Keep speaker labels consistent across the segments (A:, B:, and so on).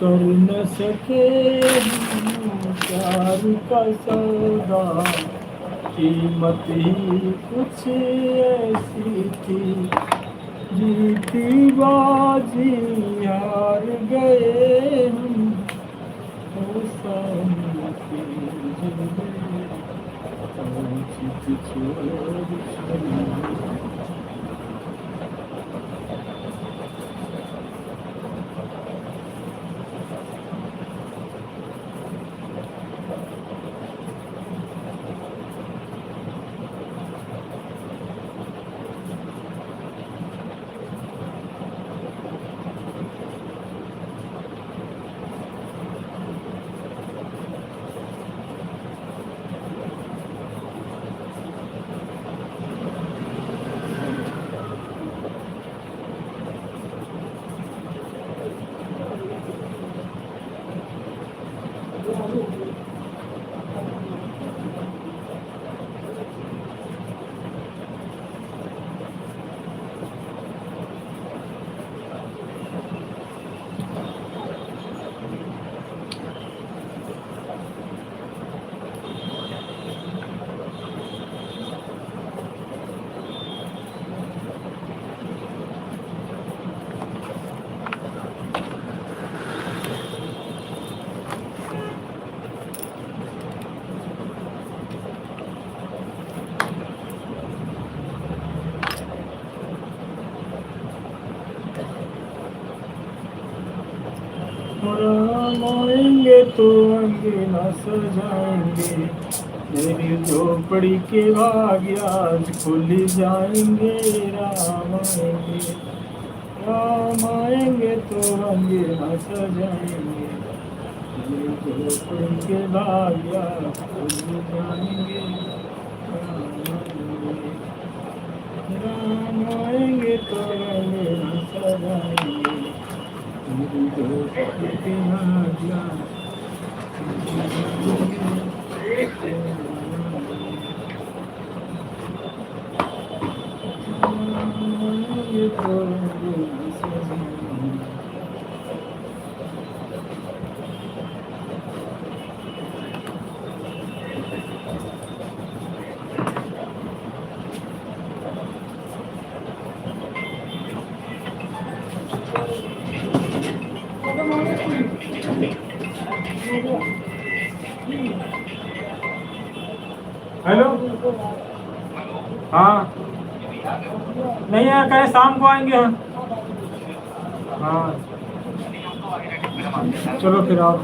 A: कर न सके हम प्यार का सौदा, कीमत ही कुछ ऐसी थी, जीती बाजी हार गए हम, ओ सामने की जिंदगी पहुंची छोड़ छोड़। राम आएंगे तो अंगना सजाएंगे, मेरी झोपड़ी के भाग्य आज खुल जाएंगे। राम आएंगे तो अंगना सजाएंगे, मेरी झोपड़ी के भाग्य खुल जाएंगे। राम आएंगे तो अंगना सजाएंगे, हेलो। हाँ नहीं यार, कहे शाम को आएंगे हम। हाँ चलो फिर आओ।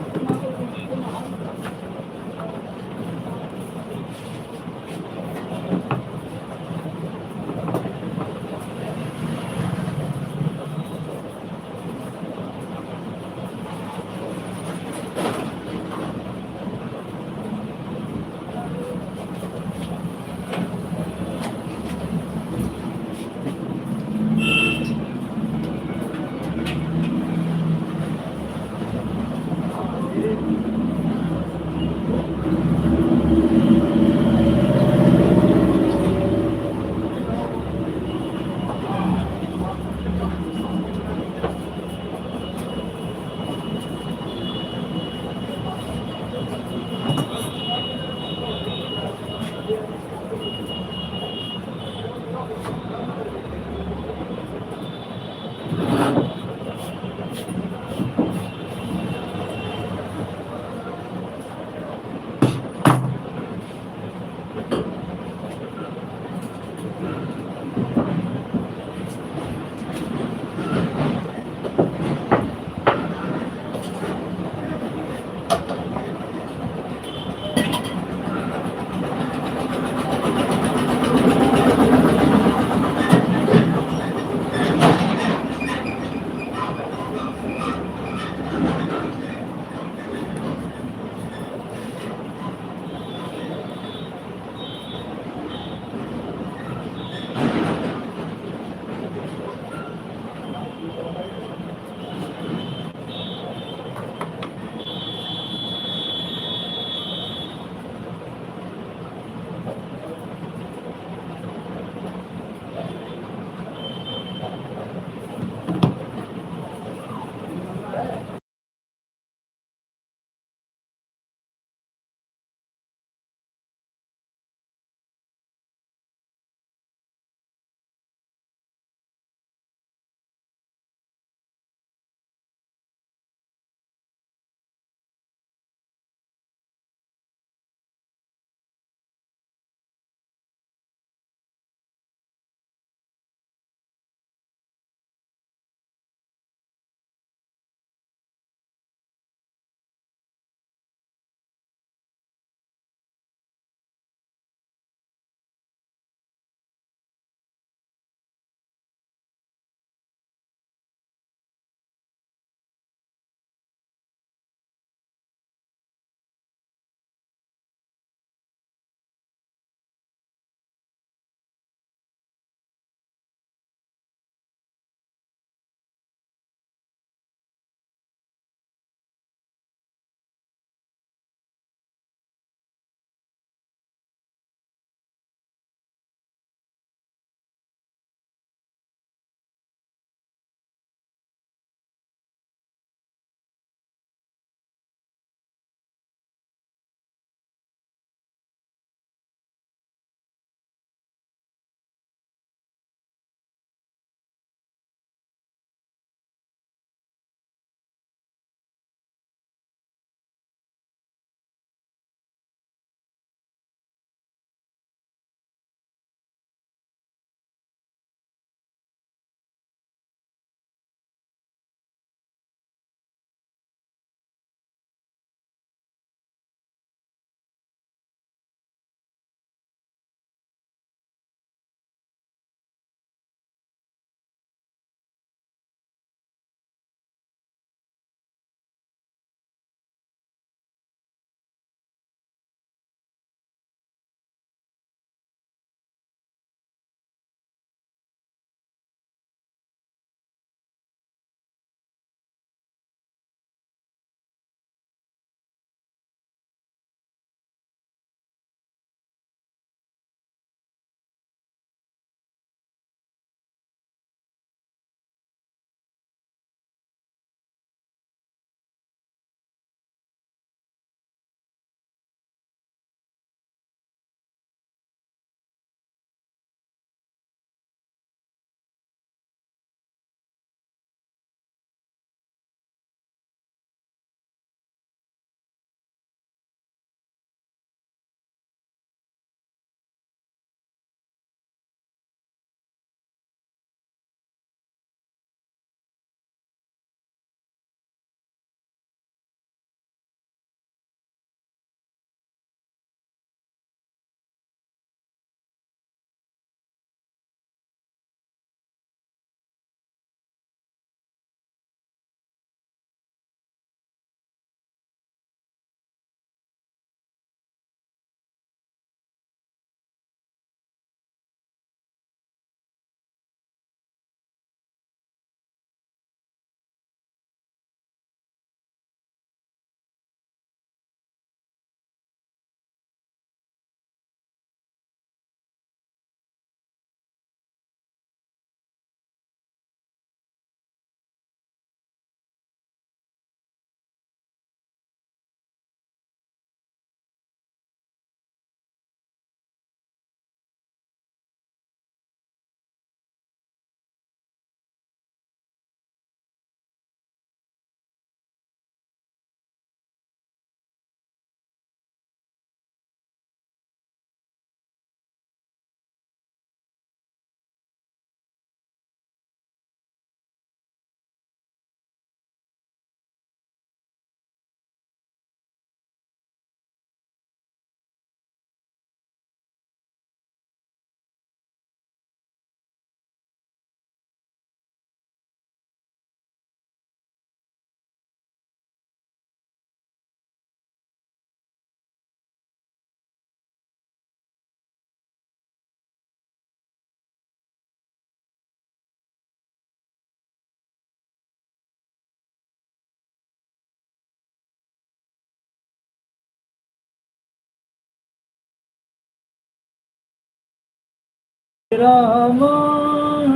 A: राम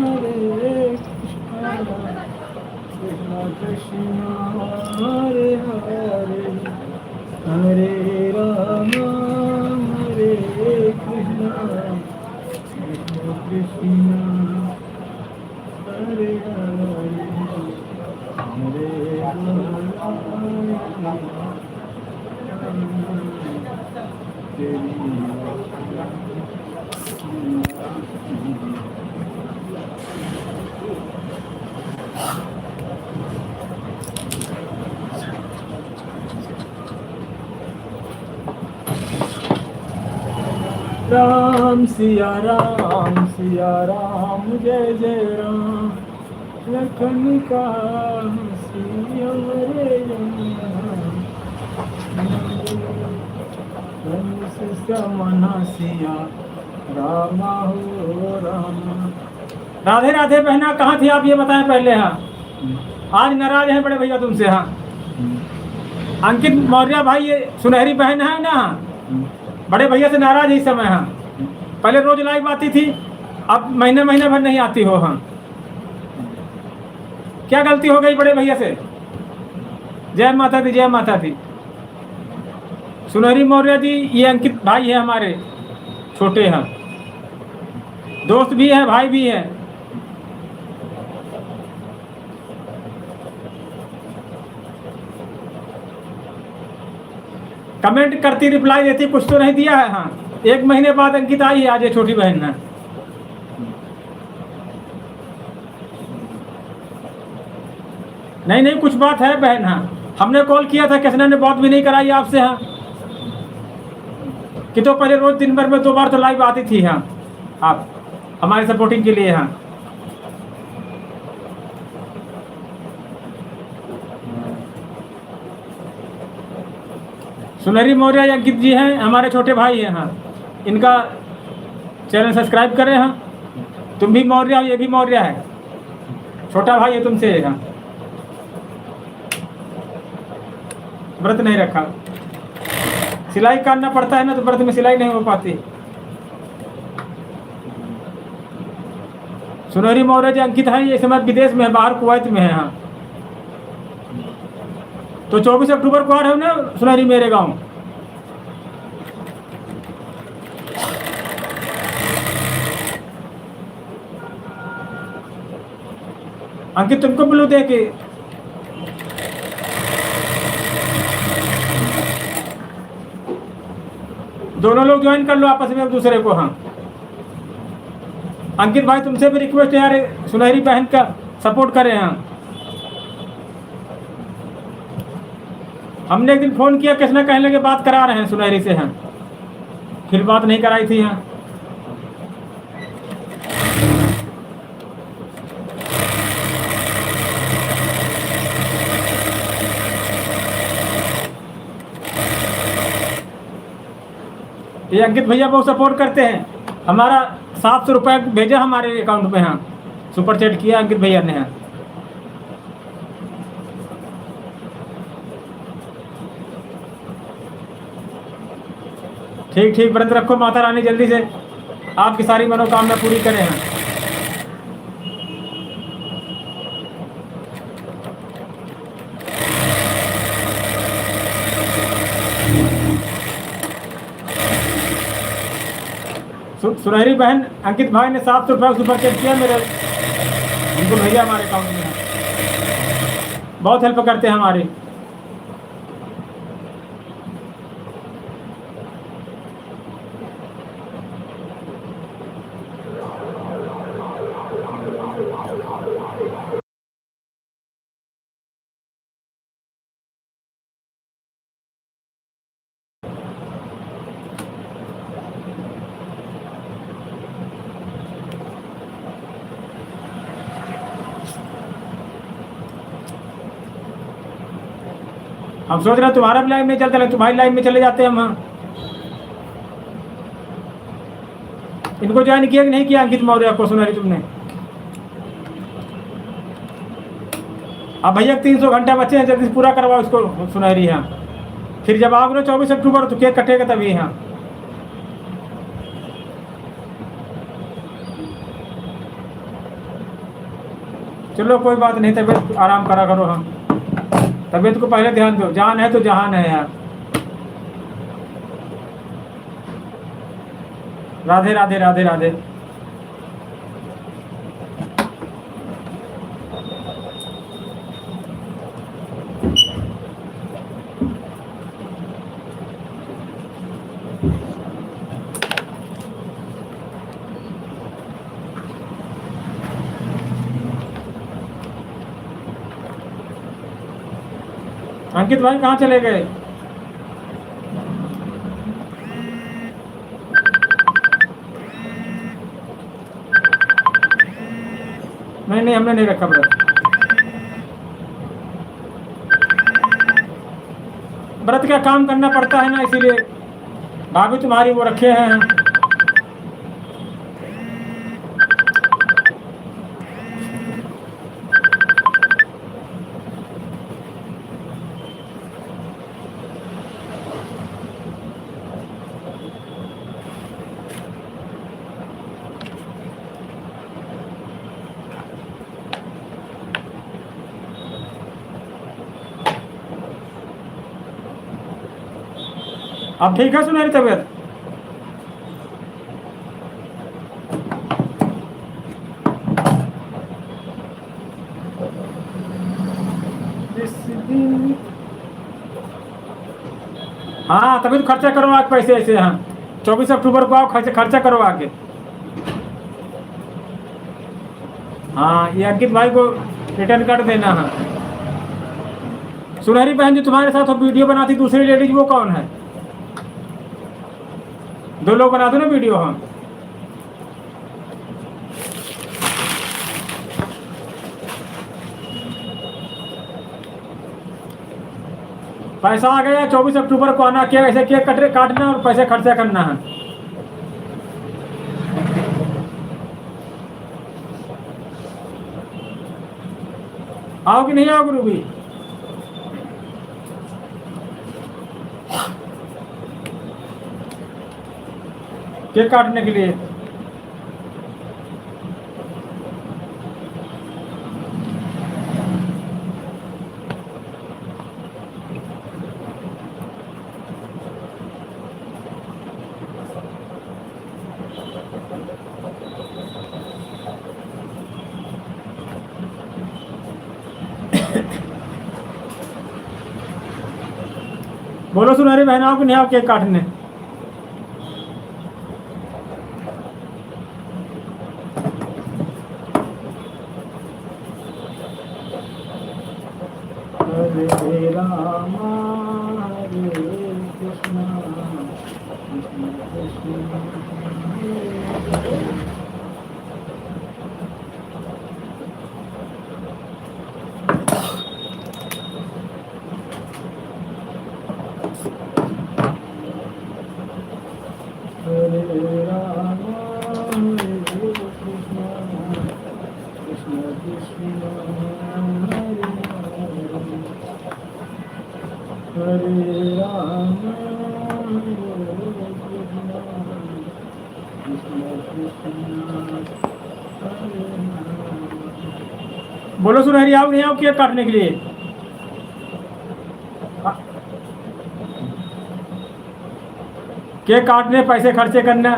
A: हरे कृष्ण कृष्ण कृष्ण हरे हरे हरे राम हरे कृष्ण कृष्ण कृष्ण हरे हरे हरे राम सिया राम जय जय राम लखन का सिया रे मना सिया राम हो राम। राधे राधे बहना, कहाँ थी आप ये बताएं पहले। हाँ, आज नाराज हैं बड़े भैया तुमसे। हाँ, अंकित मौर्य भाई ये सुनहरी बहन है ना, बड़े भैया से नाराज इस समय। हाँ, पहले रोज लाइव आती थी, अब महीने महीने भर नहीं आती हो। हाँ, क्या गलती हो गई बड़े भैया से। जय माता दी, जय माता दी। सुनहरी मौर्य जी ये अंकित भाई है हमारे छोटे। हैं, दोस्त भी है, भाई भी है। कमेंट करती, रिप्लाई देती, कुछ तो नहीं दिया है। हाँ, 1 महीने बाद अंकित आई है आज ये छोटी बहन है। नहीं कुछ बात है बहन। हाँ, हमने कॉल किया था, किसने ने बात भी नहीं कराई आपसे। हाँ, कि तो पहले रोज दिन भर में 2 बार तो लाइव आती थी। हाँ, आप हमारे सपोर्टिंग के लिए। हाँ, सुनहरी मौर्य अंकित जी हैं, हमारे छोटे भाई हैं। हाँ, इनका चैनल सब्सक्राइब करें। हाँ, तुम भी मौर्य हो, ये भी मौर्य है, छोटा भाई है तुमसे। हाँ, व्रत नहीं रखा, सिलाई करना पड़ता है ना, तो व्रत में सिलाई नहीं हो पाती। सुनहरी मौर्य जी अंकित है, ये समय विदेश में है, बाहर कुवैत में है। हाँ, तो 24 अक्टूबर को आ रहे हो ना सुनहरी मेरे गांव। अंकित तुमको ब्लू दे के दोनों लोग ज्वाइन कर लो आपस में एक दूसरे को। हाँ, अंकित भाई तुमसे भी रिक्वेस्ट है यार, सुनहरी बहन का सपोर्ट करें। हाँ, हमने एक दिन फोन किया, किसने कहने लगे बात करा रहे हैं सुनहरी से। हाँ, फिर बात नहीं कराई थी। हाँ, ये अंकित भैया बहुत सपोर्ट करते हैं। हमारा 700 रुपये भेजा हमारे अकाउंट में। हाँ, सुपर चैट किया अंकित भैया ने। हाँ, ठीक व्रत रखो, माता रानी जल्दी से आपकी सारी मनोकामना पूरी करें। हाँ, सुनहरी बहन अंकित भाई ने 700 रुपये सुपर चैट किया मेरे, उनको भेजा हमारे अकाउंट में। बहुत हेल्प करते हैं हमारी। हम सोच रहे हैं तुम्हारा भी लाइव में चलते हैं, तुम्हारी लाइव में चले जाते हैं हम। इनको ज्वाइन किया कि नहीं किया अंकित मौर्य को सुनहरी तुमने? अब भैया 300 घंटा बच्चे हैं, जल्दी पूरा करवाओ इसको सुनहरी। हाँ, फिर जब आओगे 24 अक्टूबर तो केक कटेगा तभी। हाँ, चलो कोई बात नहीं, तबीयत आराम करा करो। हम तबीयत को पहले ध्यान दो, जान है तो जहान है यार। राधे राधे राधे राधे। अंकित भाई कहाँ चले गए? नहीं नहीं, हमने नहीं रखा व्रत। व्रत का काम करना पड़ता है ना, इसीलिए भाभी तुम्हारी वो रखे हैं। अब ठीक है सुनहरी तबीयत? हाँ तभी तो खर्चा करो आके पैसे ऐसे। हाँ 24 अक्टूबर को आओ, खर्चा करो आके। हाँ ये अंकित भाई को रिटर्न कर देना। हाँ सुनहरी बहन जो तुम्हारे साथ वीडियो बनाती दूसरी लेडीज, वो कौन है? 2 लोग बना दो ना वीडियो। हाँ पैसा आ गया, 24 अक्टूबर को आना। क्या ऐसे केक काटना और पैसे खर्चा करना है। आओ कि नहीं आओ रूबी? केक काटने के लिए। बोलो सुनहरी बहन आओ कि नहीं आओ केक काटने? हरे राम हरे कृष्ण कृष्ण कृष्ण हरे राम हरे कृष्ण कृष्ण कृष्ण हरे राम कृष्ण कृष्ण। बोलो सुनहरी आओ नहीं आओ केक काटने के लिए? केक काटने, पैसे खर्चे करना।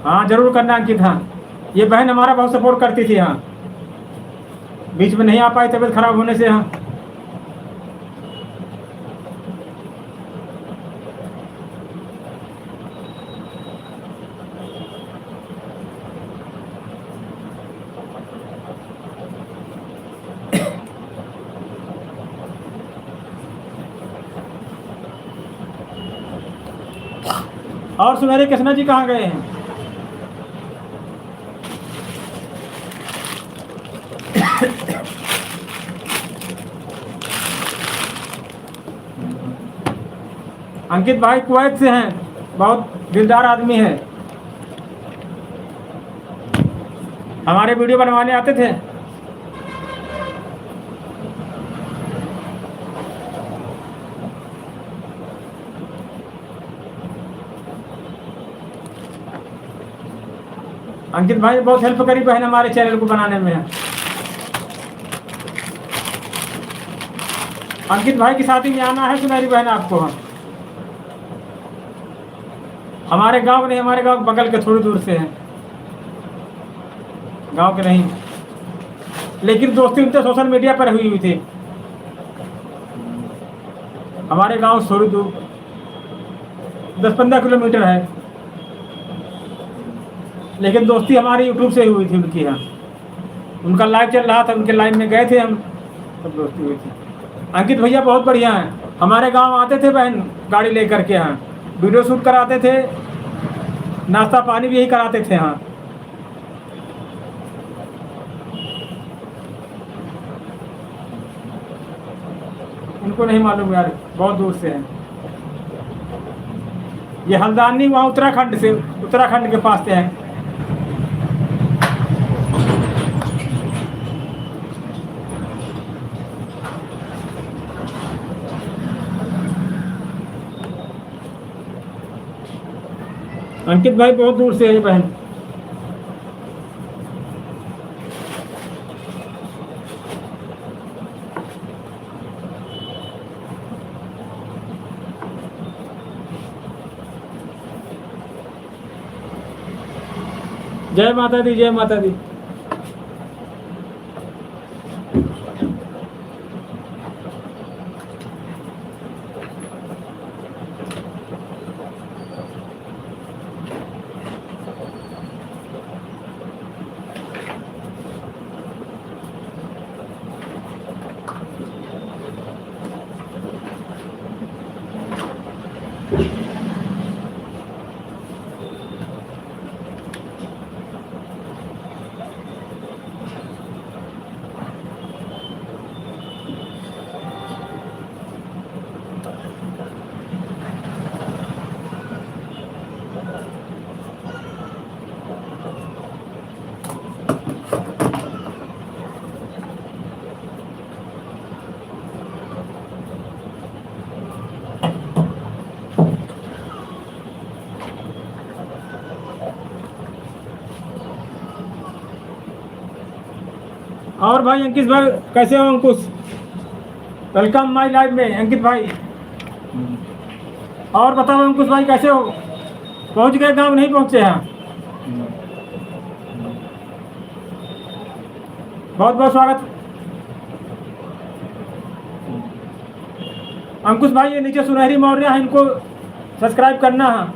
A: हाँ जरूर करना अंकित। हाँ ये बहन हमारा बहुत सपोर्ट करती थी। हाँ बीच में नहीं आ पाई तबीयत खराब होने से। हाँ और सुनहरे कृष्णा जी कहाँ गए हैं? अंकित भाई कुवैत से हैं, बहुत दिलदार आदमी है। हमारे वीडियो बनवाने आते थे। अंकित भाई बहुत हेल्प करी बहन हमारे चैनल को बनाने में। अंकित भाई की शादी में आना है सुनहरी बहन आपको। हमारे गांव नहीं, हमारे गांव बगल के थोड़ी दूर से है, गांव के नहीं, लेकिन दोस्ती उनसे सोशल मीडिया पर हुई थी। हमारे गांव से थोड़ी दूर 10-15 किलोमीटर है, लेकिन दोस्ती हमारी यूट्यूब से हुई थी उनकी। यहाँ उनका लाइव चल रहा था, उनके लाइव में गए थे हम, तब दोस्ती हुई थी। अंकित भैया बहुत बढ़िया हैं, हमारे गांव आते थे बहन गाड़ी लेकर के, यहाँ वीडियो शूट कराते थे, नाश्ता पानी भी यही कराते थे। हाँ उनको नहीं मालूम यार, बहुत दूर से हैं। ये हल्द्वानी वहाँ उत्तराखंड से, उत्तराखंड के पास से हैं। अंकित भाई बहुत दूर से है बहन। जय माता दी, जय माता दी। और भाई अंकित भाई कैसे हो? अंकुश वेलकम माय लाइफ में अंकित भाई। और बताओ अंकुश भाई कैसे हो? पहुंच गए गांव नहीं पहुंचे हैं? बहुत बहुत स्वागत। अंकुश भाई ये नीचे सुनहरी मौर्य है, इनको सब्सक्राइब करना है।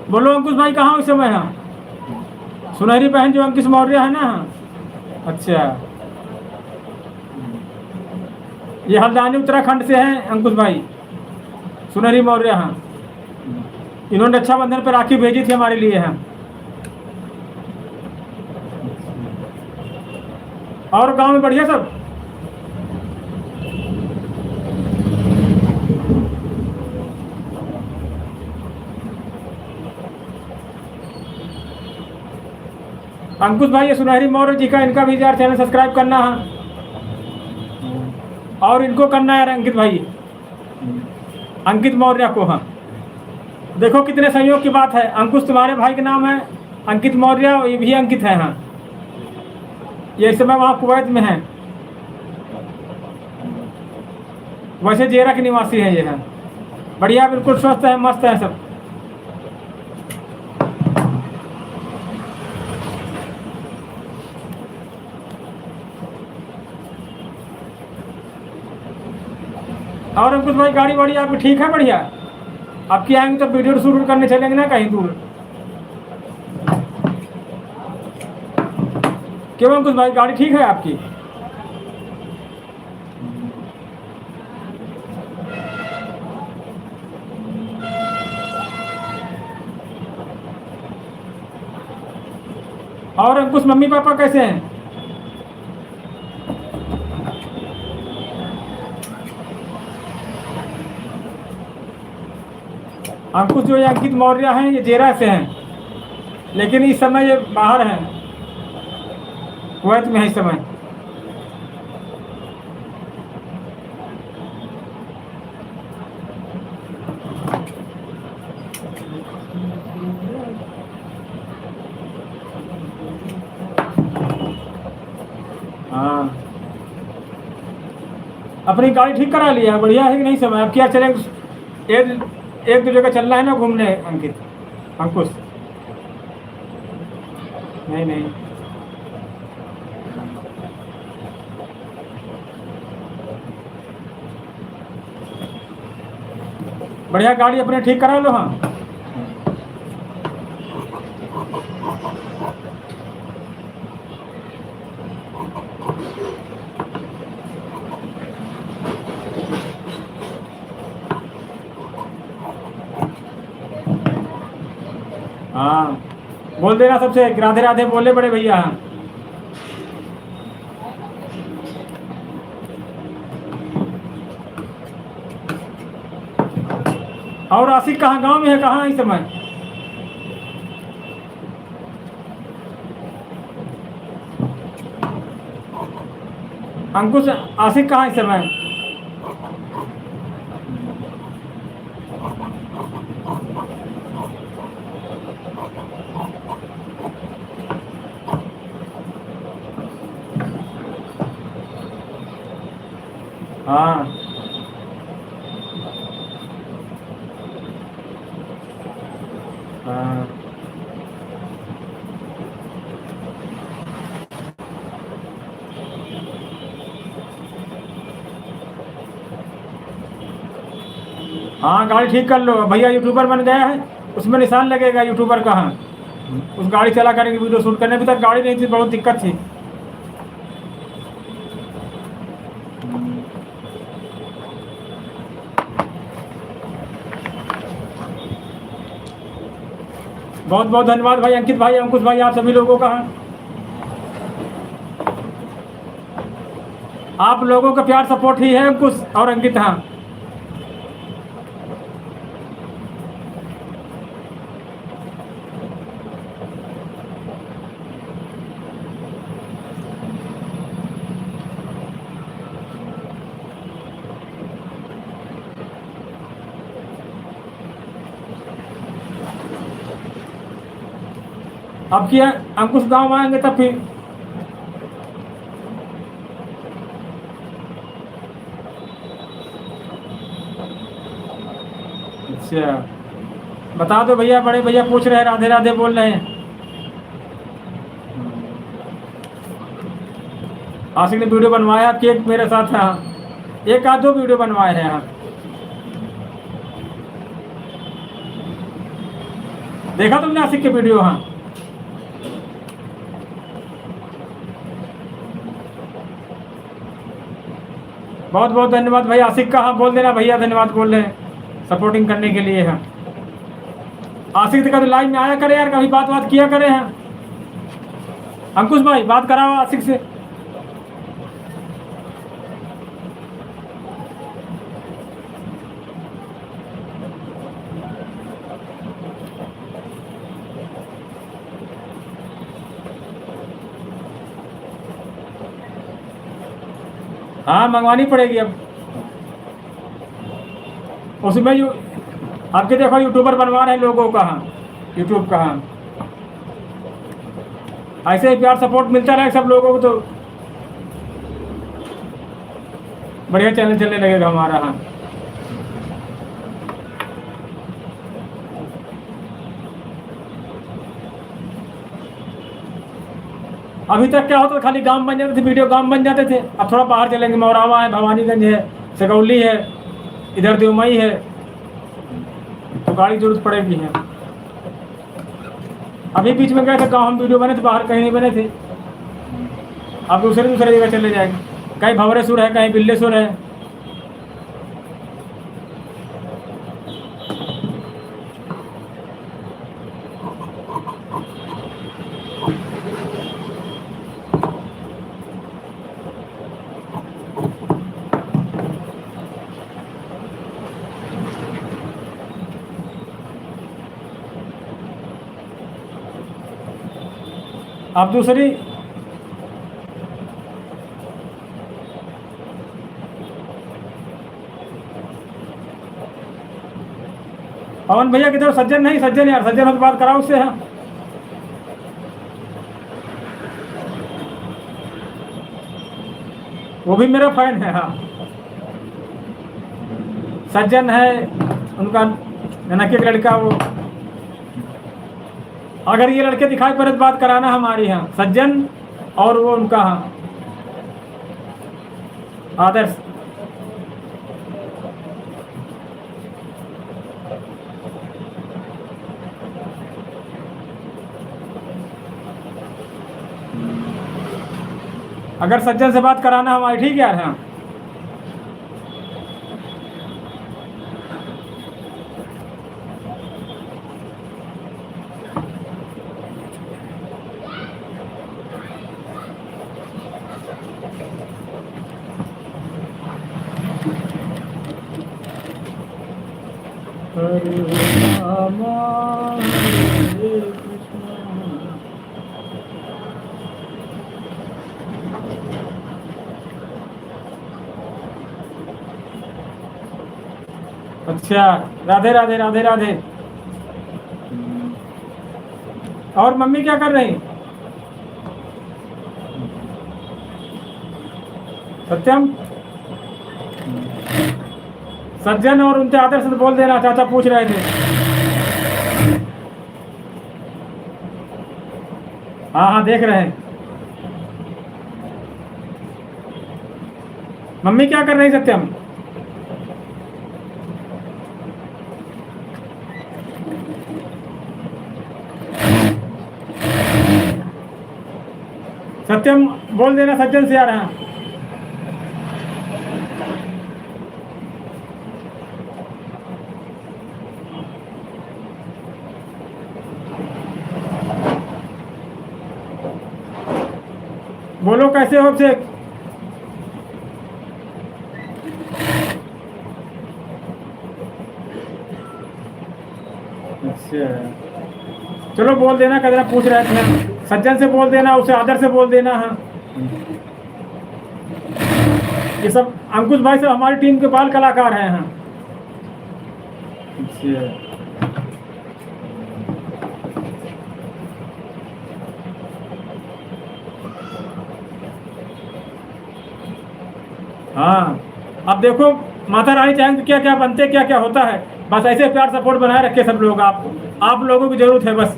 A: बोलो अंकुश भाई कहाँ हो इस समय? है सुनहरी बहन जो अंकुश मौर्य है ना। अच्छा, ये हल्द्वानी उत्तराखंड से हैं अंकुश भाई, सुनहरी मौर्य हैं। इन्होंने रक्षाबंधन पर राखी भेजी थी हमारे लिए हैं। और गांव में बढ़िया सब? अंकुश भाई ये सुनहरी मौर्य जी का, इनका भी यार चैनल सब्सक्राइब करना है, और इनको करना है यार अंकित भाई, अंकित मौर्य को। हाँ देखो कितने सहयोग की बात है। अंकुश तुम्हारे भाई का नाम है अंकित मौर्य, ये भी अंकित है। हाँ ये इस समय वहाँ कुवैत में है, वैसे जेरा के निवासी है ये। है बढ़िया, बिल्कुल स्वस्थ है, मस्त है सब। और अंकुश भाई गाड़ी वाड़ी आपकी ठीक है? बढ़िया। आपकी आएंगे तो वीडियो शूट करने चलेंगे ना कहीं दूर। क्यों अंकुश भाई गाड़ी ठीक है आपकी? और अंकुश मम्मी पापा कैसे हैं? अंकुश जो ये अंकित मौर्य हैं ये जेरा से हैं, लेकिन इस समय ये बाहर हैं, कुवैत में है इस समय। अपनी गाड़ी ठीक करा लिया, बढ़िया है कि नहीं समय? अब क्या चलें, एक दो जगह चलना है ना घूमने अंकित, अंकुश? नहीं नहीं, बढ़िया गाड़ी अपने ठीक करा लो। हाँ हाँ, बोल देना सबसे राधे राधे बोले बड़े भैया। और आशिक कहाँ, गांव में है कहाँ इस समय? अंकुश, आशिक कहाँ इस समय? हाँ हाँ हाँ, गाड़ी ठीक कर लो भैया। यूट्यूबर बन गया है, उसमें निशान लगेगा यूट्यूबर का। हाँ, उस गाड़ी चला करेंगे, वीडियो शूट करने। अभी तक गाड़ी नहीं थी, बहुत दिक्कत थी। बहुत बहुत धन्यवाद भाई, अंकित भाई, अंकुश भाई, आप सभी लोगों का। आप लोगों का प्यार सपोर्ट ही है अंकुश और अंकित। हाँ, अब क्या अंकुश गांव आएंगे तब फिर। अच्छा, बता दो भैया, बड़े भैया पूछ रहे हैं, राधे राधे बोल रहे हैं। आशिक ने वीडियो बनवाया, केक मेरे साथ है। हाँ, एक आध दो वीडियो बनवाए हैं। हाँ, देखा तुमने आशिक के वीडियो? हाँ, बहुत बहुत धन्यवाद भाई आशिक का। हाँ, बोल देना भैया, धन्यवाद बोल रहे हैं सपोर्टिंग करने के लिए। हाँ, आशिक का तो लाइव में आया करे यार, कभी बात बात किया करे। हाँ, अंकुश भाई बात कराओ आशिक से। हाँ, मंगवानी पड़ेगी अब उसमें। आपके देखो यूट्यूबर बनवा रहे हैं लोगों का। हाँ, यूट्यूब का। हाँ, ऐसे ही प्यार सपोर्ट मिलता रहे सब लोगों को, तो बढ़िया चैनल चलने लगेगा हमारा। हाँ, अभी तक क्या होता था, खाली गांव बन जाते थे, वीडियो गांव बन जाते थे। अब थोड़ा बाहर चलेंगे, मौरावा है, भवानीगंज है, सगौली है, इधर देवमई है, तो गाड़ी जरूरत पड़ेगी। है अभी बीच में गए थे गाँव, हम वीडियो बने थे, बाहर कहीं नहीं बने थे। अब दूसरे जगह चले जाएंगे, कहीं भंवरेश्वर है, कहीं बिल्लेश्वर है। अब दूसरी पवन भैया की तरफ सज्जन नहीं, सज्जन यार, सज्जन से बात कराओ उससे। हाँ, वो भी मेरा फैन है। हाँ, सज्जन है उनका ननक एक लड़का वो, अगर ये लड़के दिखाई पड़े तो बात कराना हमारी यहाँ, सज्जन और वो उनका हाँ आदर्श। अगर सज्जन से बात कराना हमारी, ठीक है यार। हाँ हरे राम हरे कृष्ण। अच्छा, राधे राधे राधे राधे। और मम्मी क्या कर रही? सत्यम, सज्जन और उनके आदर्श से बोल देना, चाचा पूछ रहे थे। हाँ हाँ देख रहे हैं। मम्मी क्या कर रही सत्यम? सत्यम बोल देना सज्जन से आ रहे हैं। बोलो कैसे हो अभिषेक? अच्छा चलो बोल देना, कदरा पूछ रहे थे। सज्जन से बोल देना, उसे आदर से बोल देना। हाँ ये सब अंकुश भाई सब हमारी टीम के बाल कलाकार हैं। हाँ अच्छा हाँ, अब देखो माता रानी चाहें तो क्या क्या बनते, क्या क्या होता है। बस ऐसे प्यार सपोर्ट बनाए रखे सब लोग। आप लोगों की जरूरत है बस।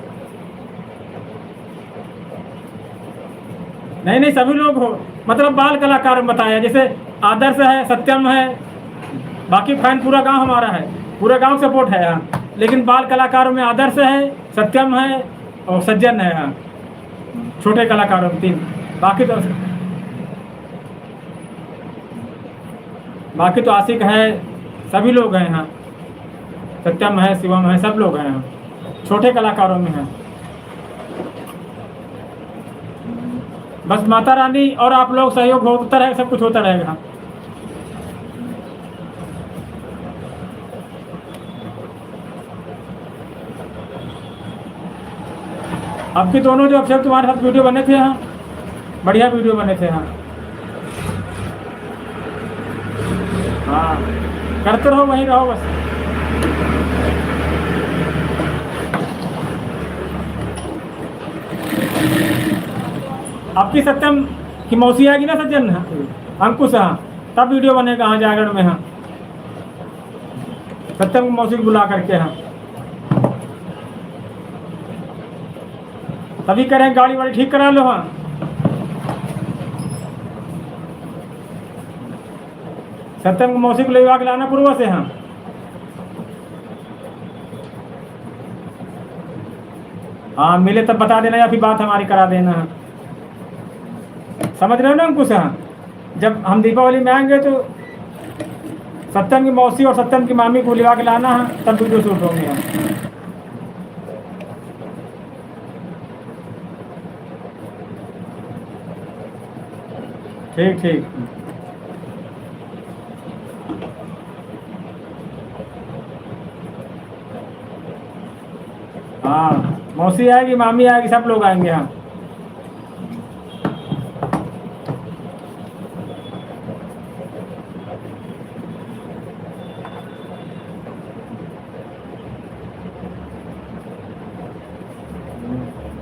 A: नहीं नहीं सभी लोग हो, मतलब बाल कलाकार बताया, जैसे आदर्श है, सत्यम है, बाकी फैन पूरा गांव हमारा है, पूरा गांव सपोर्ट है यहाँ। लेकिन बाल कलाकारों में आदर्श है, सत्यम है और सज्जन है यहाँ, छोटे कलाकारों में 3। बाकी तो आशिक है, सभी लोग हैं यहाँ। सत्यम है, शिवम है, सब लोग हैं यहाँ, छोटे कलाकारों में हैं। बस माता रानी और आप लोग सहयोग होता रहे, सब कुछ होता रहेगा। अब भी दोनों जो अक्षर तुम्हारे साथ वीडियो बने थे यहाँ, बढ़िया वीडियो बने थे। हाँ हाँ करते रहो, वहीं रहो बस। आपकी सत्यम की मौसी आएगी ना सज्जन, अंकुश, हाँ तब वीडियो बनेगा। हाँ जागरण में, हाँ सत्यम की मौसी को बुला करके। हाँ तभी करें, गाड़ी वाड़ी ठीक करा लो। हाँ सत्यम की मौसी को ले के लाना पूर्वा से। हाँ हाँ मिले तब बता देना, या फिर बात हमारी करा देना। हाँ समझ रहे हो ना अंकुश? हाँ जब हम दीपावली में आएंगे तो सत्यम की मौसी और सत्यम की मामी को लिवा के लाना है, तब वीडियो शूट होंगे। हाँ ठीक ठीक। हाँ मौसी आएगी, मामी आएगी, सब लोग आएंगे। हाँ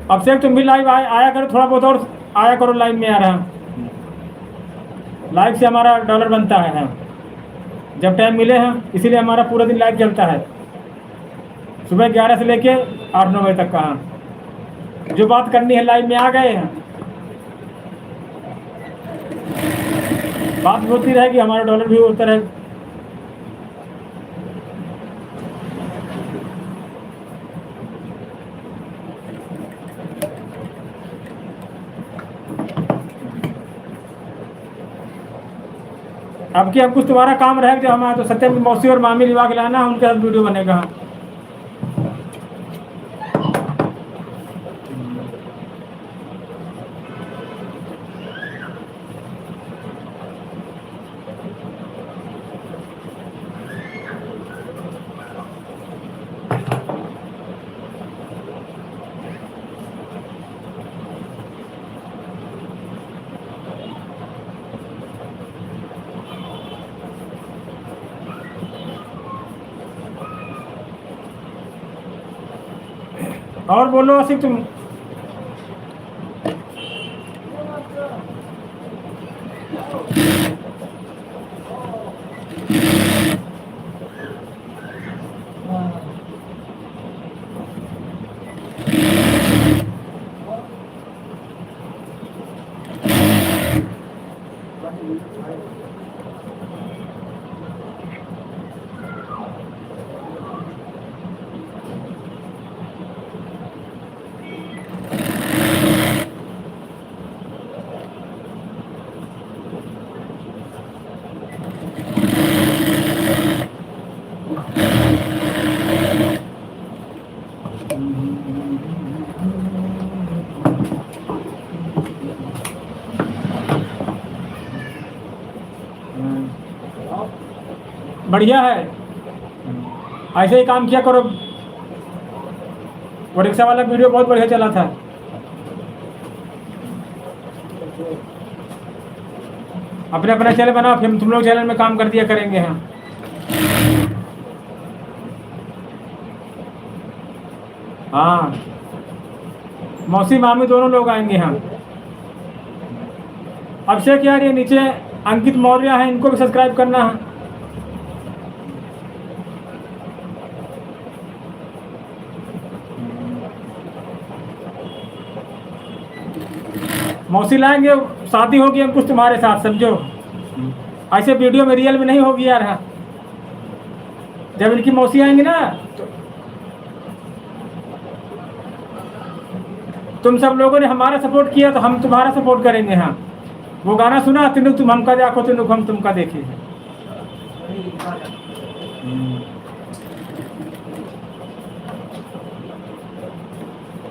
A: अब से तुम भी लाइव आया करो, थोड़ा बहुत और आया करो लाइव में। आ रहा लाइव से हमारा डॉलर बनता है। हाँ जब टाइम मिले हैं, इसीलिए हमारा पूरा दिन लाइव चलता है, सुबह 11 से लेके 8-9 बजे तक का। हाँ, जो बात करनी है लाइव में आ गए हैं, बात होती रहेगी, हमारा डॉलर भी होता रहेगा। अब कि अब कुछ तुम्हारा काम रहेगा जो हमारा, तो सत्यम की मौसी और मामी लिवा के लाना, उनके साथ वीडियो बनेगा। और बोलो आसिफ तुम। बढ़िया है, ऐसे ही काम किया करो। वो रिक्शा वाला वीडियो बहुत बढ़िया चला था। अपने अपना चैनल बनाओ, फिर तुम लोग चैनल में काम कर दिया करेंगे। हाँ हाँ, मौसी मामी दोनों लोग आएंगे। हाँ, अब से क्या, ये नीचे अंकित मौर्य है, इनको भी सब्सक्राइब करना है। मौसी लाएंगे, शादी होगी हम कुछ तुम्हारे साथ, समझो। ऐसे वीडियो में रियल में नहीं होगी यार। हाँ, जब इनकी मौसी आएंगी ना, तो तुम सब लोगों ने हमारा सपोर्ट किया, तो हम तुम्हारा सपोर्ट करेंगे। हाँ, वो गाना सुना, तीनों तुम हमका देखो, तीनों हम तुमका देखे।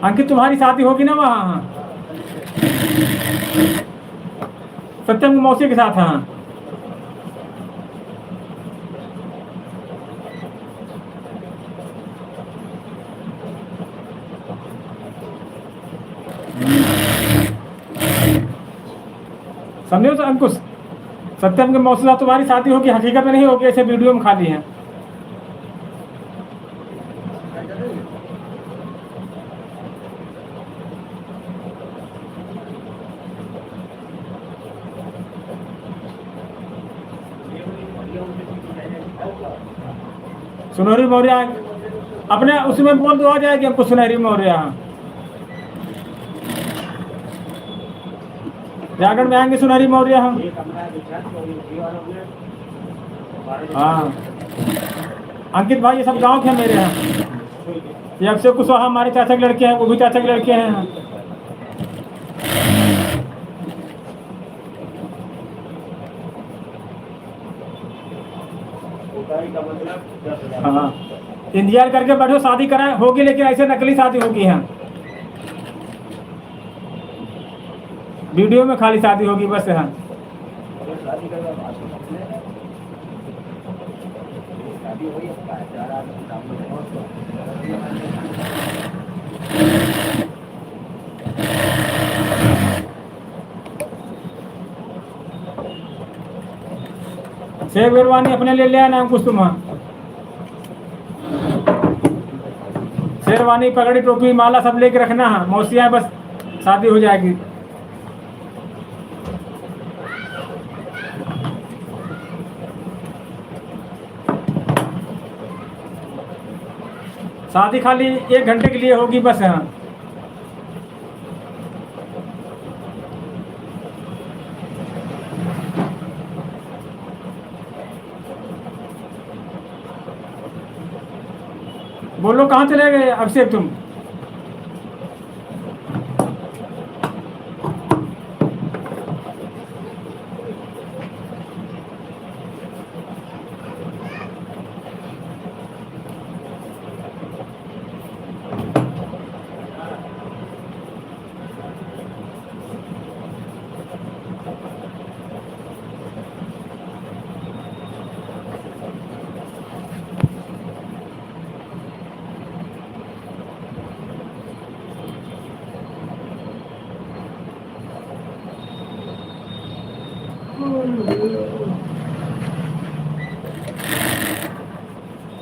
A: अंकित तुम्हारी शादी होगी ना वहाँ? हाँ, सत्यम की मौसी के साथ। हाँ, समझो तो अंकुश, सत्यम के मौसी साथ तुम्हारी शादी होगी, हकीकत में नहीं होगी, ऐसे वीडियो में खाली है। सुनहरी मौर्य अपने उसमें बोल दो, आ जाएगी हमको सुनहरी मौर्य। जागरण में आएंगे सुनहरी मौर्य। हम हाँ, अंकित भाई ये सब गांव के हैं मेरे यहाँ। ये अक्षय कुशवाहा हमारे चाचा के लड़के हैं, वो भी चाचा के लड़के हैं। हाँ, इंतजार करके बैठो, शादी करा होगी, लेकिन ऐसे नकली शादी होगी। हाँ, वीडियो में खाली शादी होगी बस। हाँ, शेरवानी अपने ले लिया नाम कुछ तुम। शेरवानी, पगड़ी, टोपी, माला सब लेके रखना है। मौसियाँ बस शादी हो जाएगी। शादी खाली 1 घंटे के लिए होगी बस। हाँ बोलो कहाँ चले गए अभिषेक तुम?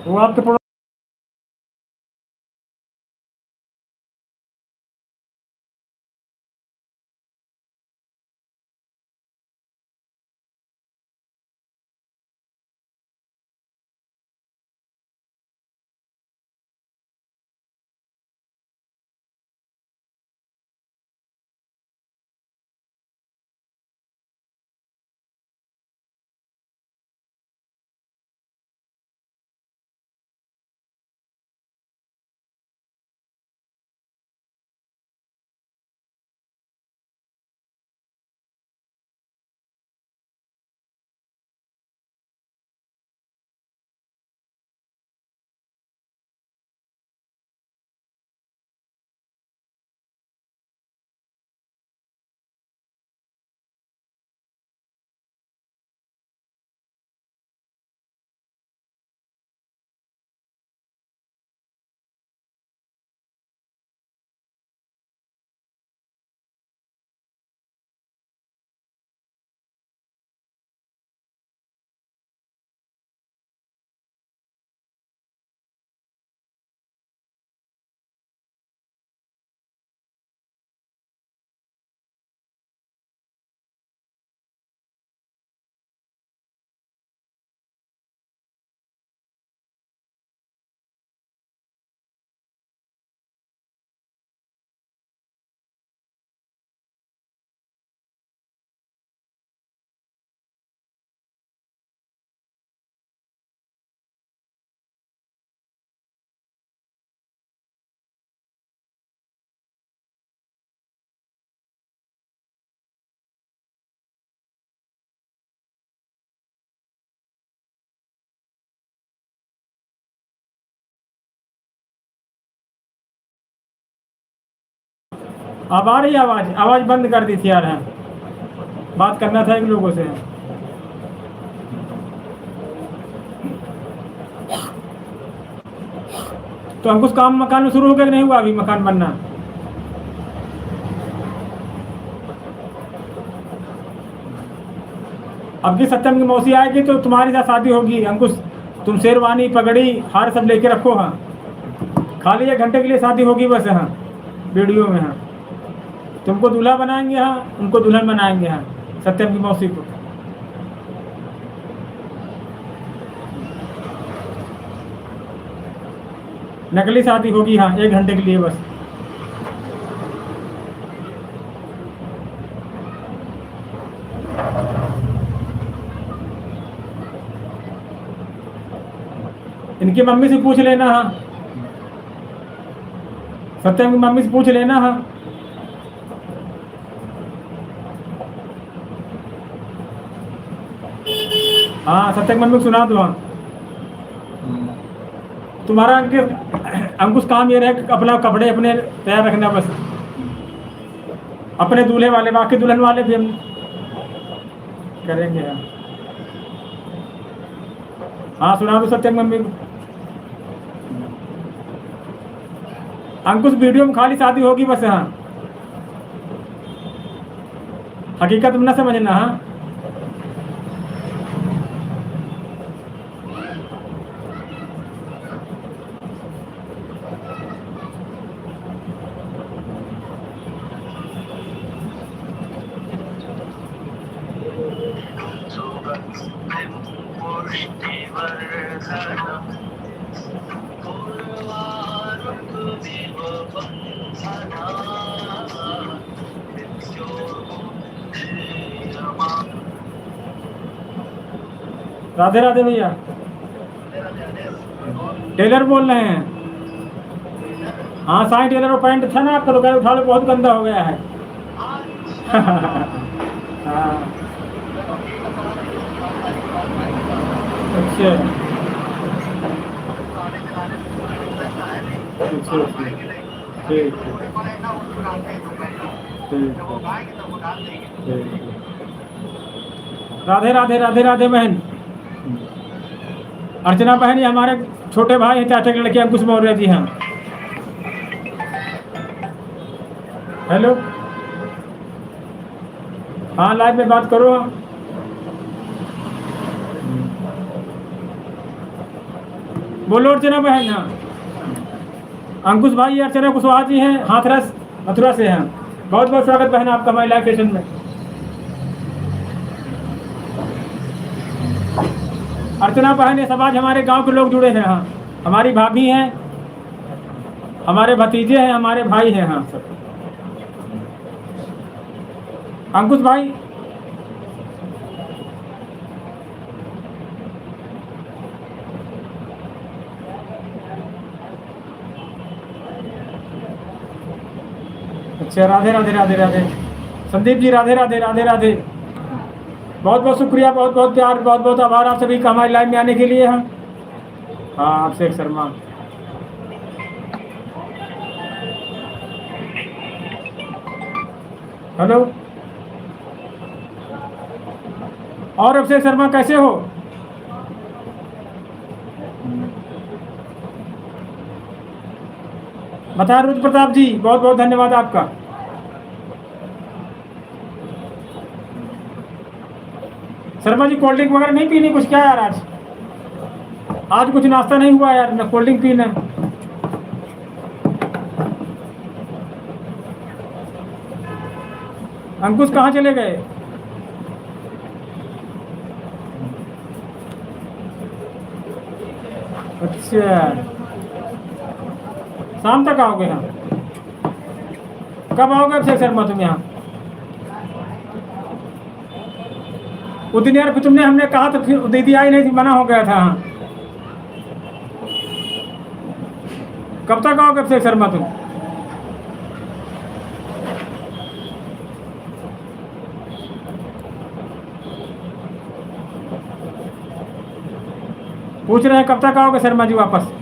A: वो आपके पड़ोस अब आ रही है आवाज़? आवाज़ बंद कर दी थी यार। है बात करना था इन लोगों से। तो अंकुश काम मकान में शुरू हो गया कि नहीं हुआ अभी मकान बनना? अब की सत्यम की मौसी आएगी तो तुम्हारी साथ शादी होगी अंकुश। तुम शेरवानी पगड़ी हार सब लेके रखो। हाँ खाली 1 घंटे के लिए शादी होगी बस। हाँ वीडियो में। हाँ तुमको दूल्हा बनाएंगे, हाँ उनको दुल्हन बनाएंगे। हाँ सत्यम की मौसी को। नकली शादी होगी। हाँ 1 घंटे के लिए बस। इनकी मम्मी से पूछ लेना। हाँ सत्यम की मम्मी से पूछ लेना। हाँ हाँ सत्यम की मम्मी को सुना दो। हाँ तुम्हारा अंकुश काम ये रहे अपना कपड़े अपने तैयार रखना बस। अपने दूल्हे वाले, बाकी दुल्हन वाले भी हम करेंगे। हाँ सुना दो सत्यम मम्मी को। अंकुश वीडियो में खाली शादी होगी बस। हाँ हकीकत में न समझना। हाँ राधे राधे भैया। टेलर बोल रहे हैं? हाँ, साईं टेलर और पैंट था ना आपका, तो कह उठा लो, बहुत गंदा हो गया है। हाँ। अच्छा अच्छा अच्छा, ठीक ठीक ठीक। राधे राधे राधे राधे बहन। अर्चना बहन, ये हमारे छोटे भाई हैं, चाचा के लड़के अंकुश मौर्य जी हैं। हेलो, हाँ लाइव में बात करो। बोलो अर्चना बहन। हाँ, अंकुश भाई अर्चना कुशवाहा जी हैं, हाथरस मथुरा से हैं। बहुत बहुत स्वागत बहन आपका हमारे लाइव सेशन में। अर्चना बहन, ये समाज हमारे गांव के लोग जुड़े हैं। हाँ, हमारी भाभी हैं, हमारे भतीजे हैं, हमारे भाई हैं। हाँ सब। अंकुश भाई, अच्छा, राधे राधे राधे राधे। संदीप जी, राधे राधे राधे राधे। बहुत बहुत शुक्रिया, बहुत बहुत प्यार, बहुत बहुत आभार आप सभी का हमारे लाइव में आने के लिए। हाँ हाँ, अभिषेक शर्मा। हेलो, और अभिषेक शर्मा कैसे हो? बता रुद्र प्रताप जी, बहुत बहुत धन्यवाद आपका। शर्मा जी, कोल्ड ड्रिंक वगैरह नहीं पीनी कुछ क्या यार? आज कुछ नाश्ता नहीं हुआ यार, ना कोल्ड ड्रिंक पीना। अंकुश कहाँ चले गए? अच्छा, शाम तक आओगे? यहाँ कब आओगे अभिषेक शर्मा तुम यहाँ? उस दिन यार, फिर तुमने, हमने कहा तो फिर दीदी आई नहीं थी, मना हो गया था। हाँ, कब तक आओगे अभिषेक शर्मा तुम? पूछ रहे हैं कब तक आओगे शर्मा जी वापस?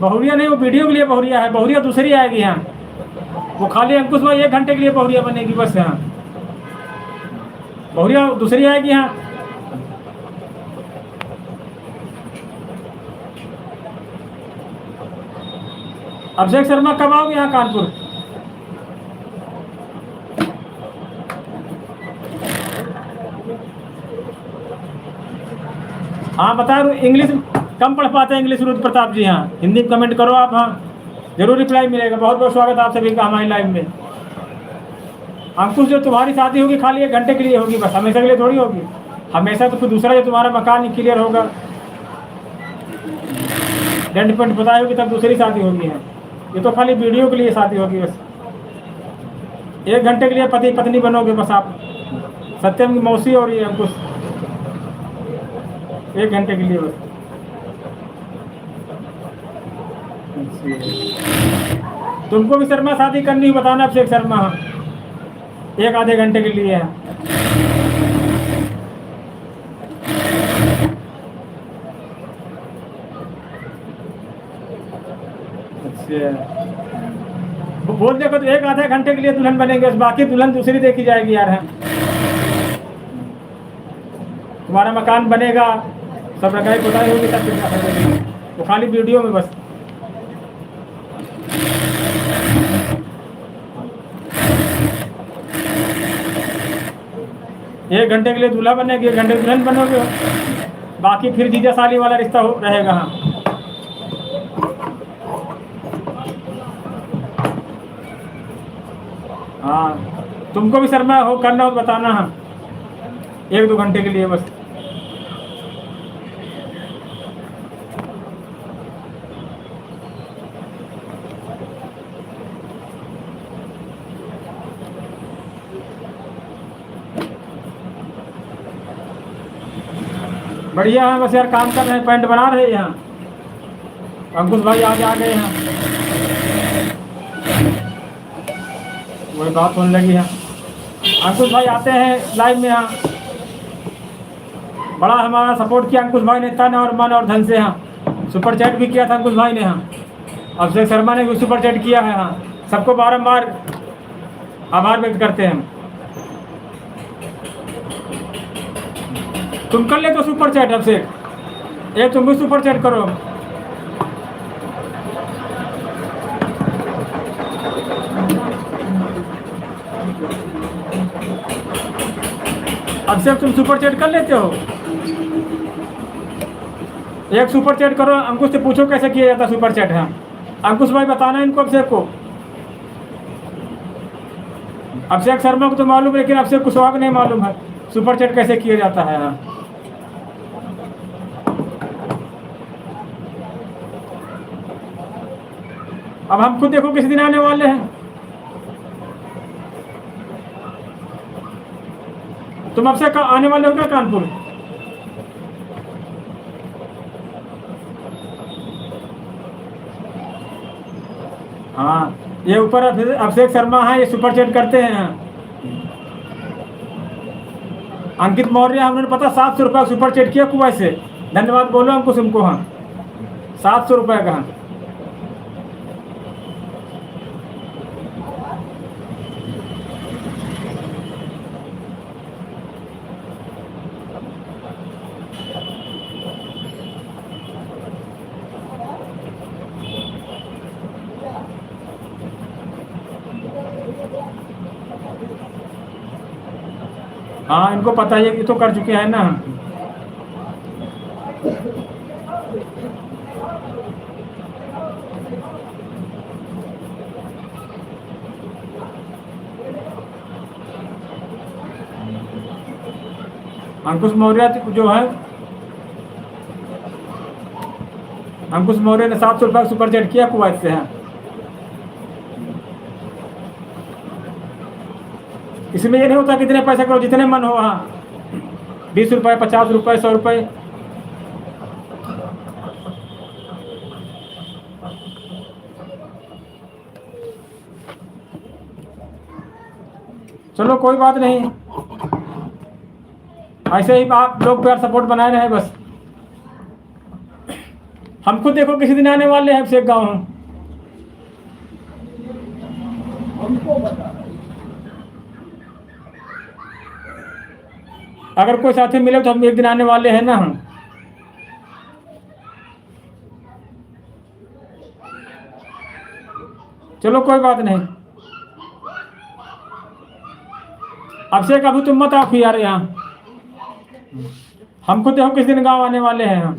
A: बहुरिया नहीं, वो वीडियो के लिए बहुरिया है, बहुरिया दूसरी आएगी यहाँ। वो खाली अंकुश भाई 1 घंटे के लिए बहुरिया बनेगी बस। यहाँ बहुरिया दूसरी आएगी यहाँ। अभिषेक शर्मा कब आओगे यहाँ कानपुर? हाँ बता, इंग्लिश कम पढ़ पाते हैं इंग्लिश रुद्र प्रताप जी। हाँ, हिंदी में कमेंट करो आप। हाँ, जरूर रिप्लाई मिलेगा। बहुत बहुत स्वागत आप सभी का हमारी लाइव में। अंकुश, जो तुम्हारी शादी होगी खाली 1 घंटे के लिए होगी बस, हमेशा के लिए थोड़ी होगी। हमेशा तो फिर दूसरा जो तुम्हारा मकान ही क्लियर होगा, रेंट पेंट बताई होगी, तब दूसरी शादी होगी। है ये तो खाली वीडियो के लिए शादी होगी बस। 1 घंटे के लिए पति पत्नी बनोगे बस आप, सत्यम की मौसी और ये अंकुश। 1 घंटे के लिए बस। तुमको भी शर्मा शादी करनी है, बताना अभिषेक शर्मा। 1 आधे घंटे के लिए है। अच्छा, बोल देखो तो 1 आधे घंटे के लिए दुल्हन बनेंगे, बाकी दुल्हन दूसरी देखी जाएगी यार। है तुम्हारा मकान बनेगा, सब रगाई पुताई होगी, सब तो खाली वीडियो में बस। 1 घंटे के लिए दूल्हा बनेगी, 1 घंटे दुल्हन बनोगे, बाकी फिर जीजा साली वाला रिश्ता रहेगा। हाँ, तुमको भी शर्मा हो करना हो तो बताना। हाँ, 1-2 घंटे के लिए बस। बढ़िया है, बस यार काम कर रहे हैं, पैंट बना रहे हैं यहाँ। अंकुश भाई आज आ गए हैं, वही बात होने लगी है। अंकुश भाई आते हैं लाइव में यहाँ, बड़ा हमारा सपोर्ट किया अंकुश भाई ने, तन और मन और धन से। यहाँ सुपर चैट भी किया था अंकुश भाई ने। यहाँ अभिषेक शर्मा ने भी सुपर चैट किया है। हाँ, सबको बारंबार आभार व्यक्त करते हैं। तुम कर ले तो सुपर चैट अभिषेक, एक तुम भी सुपर चैट करो। अभिषेक तुम सुपर चैट कर लेते हो? एक सुपर चैट करो, अंकुश से पूछो कैसे किया जाता सुपर चैट है। अंकुश भाई बताना इनको, अभिषेक को। अभिषेक शर्मा को तो मालूम है, लेकिन अभिषेक कुशवाहा को नहीं मालूम है सुपर चैट कैसे किया जाता है। अब हम खुद देखो किस दिन आने वाले हैं। तुम अब से आने वाले हो क्या कानपुर? हाँ, ये ऊपर अभिषेक शर्मा है, ये सुपर चैट करते हैं। अंकित मौर्य उन्होंने पता 700 रुपये सुपर चैट किया कुवैत से। धन्यवाद बोलो हमको तुमको। हाँ, 700 रुपये का। हाँ, इनको पता है कि तो कर चुके हैं ना। अंकुश मौर्य जो है, अंकुश मौर्य ने 700 रुपये सुपर चैट किया कुवैत से। है इसमें ये नहीं होता कितने पैसे करो, जितने मन हो। हाँ, 20 रुपये, 50 रुपये, 100 रुपये। चलो कोई बात नहीं, ऐसे ही आप लोग प्यार सपोर्ट बनाए रहे बस। हम खुद देखो किसी दिन आने वाले हैं अभिषेक गाँव। अगर कोई साथी मिले तो हम एक दिन आने वाले हैं ना। हम चलो कोई बात नहीं। अभिषेक अभी तुम मत आओ यार यहाँ, हम खुद देखो किस दिन गांव आने वाले हैं। हम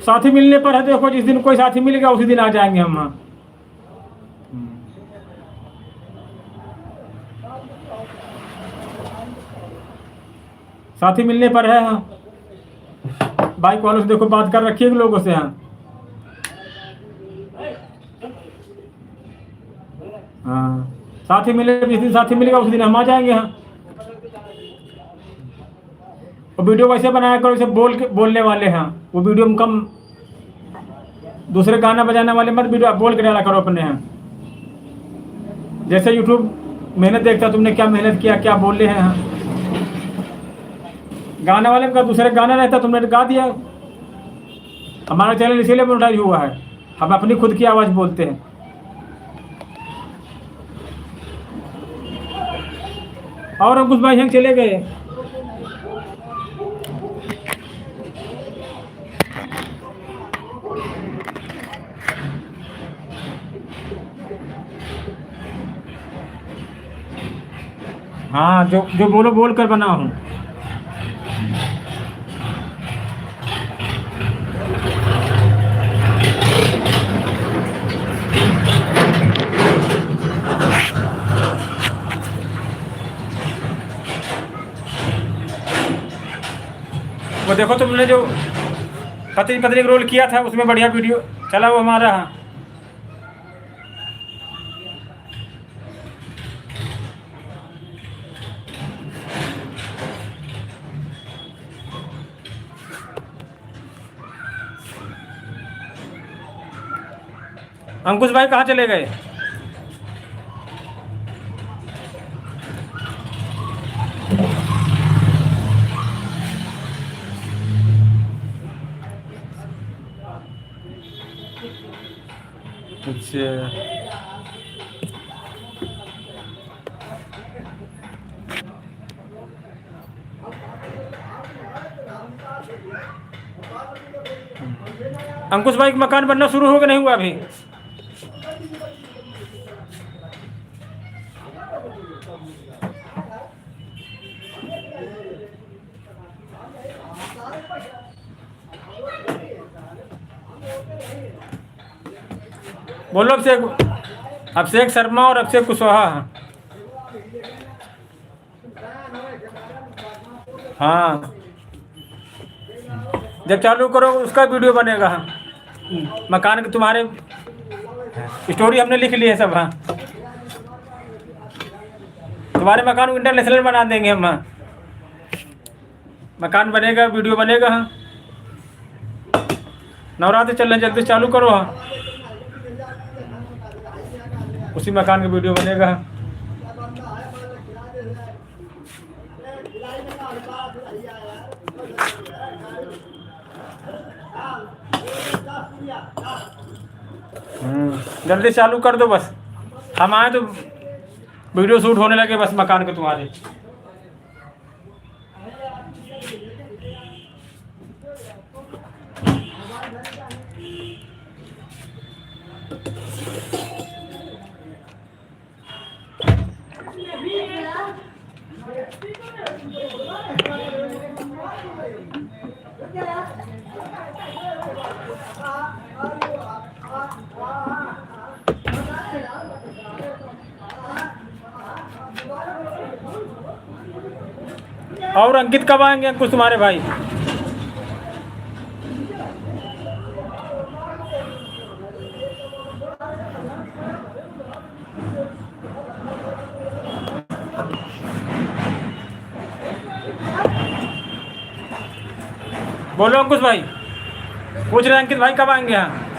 A: साथी मिलने पर है, देखो जिस दिन कोई साथी मिलेगा उसी दिन आ जाएंगे हम। हाँ, साथी मिलने पर है। हाँ, बाइक वालों से देखो बात कर रखिए लोगों से। हाँ, हाँ, साथी मिले, जिस दिन साथी मिलेगा उस दिन हम आ जाएंगे। हाँ, और वीडियो वैसे बनाया करो जैसे बोलने वाले हैं। वो वीडियो में कम दूसरे गाना बजाने वाले मत, वीडियो बोल के डाला करो अपने। हैं जैसे यूट्यूब मेहनत देखता, तुमने क्या मेहनत किया, क्या बोले हैं। हाँ, गाने वाले का दूसरे गाना रहता, तुमने गा दिया। हमारा चैनल इसीलिए मोनेटाइज हुआ है, हम अपनी खुद की आवाज़ बोलते हैं। और अंकुश भाई यहाँ चले गए। हाँ, जो जो बोलो बोल कर बना हूँ। वो देखो तुमने जो पति पत्नी का रोल किया था उसमें बढ़िया वीडियो चला वो हमारा। अंकुश भाई कहाँ चले गए? अच्छा, अंकुश भाई का मकान बनना शुरू हो गया नहीं हुआ अभी? बोलो अभिषेक शर्मा और अभिषेक कुशवाहा। हाँ, जब चालू करो उसका वीडियो बनेगा। हाँ, मकान के तुम्हारे स्टोरी हमने लिख ली है सब। हाँ, तुम्हारे मकान को इंटरनेशनल बना देंगे हम। हाँ, मकान बनेगा, वीडियो बनेगा। हाँ, नवरात्र चल रहे हैं, जल्दी चालू करो। हाँ, उसी मकान का वीडियो बनेगा। जल्दी चालू कर दो बस, हम आए तो वीडियो शूट होने लगे बस मकान के तुम्हारे। और अंकित कब आएंगे अंकुश तुम्हारे भाई? बोलो अंकुश भाई, पूछ रहे अंकित भाई कब आएंगे? यहाँ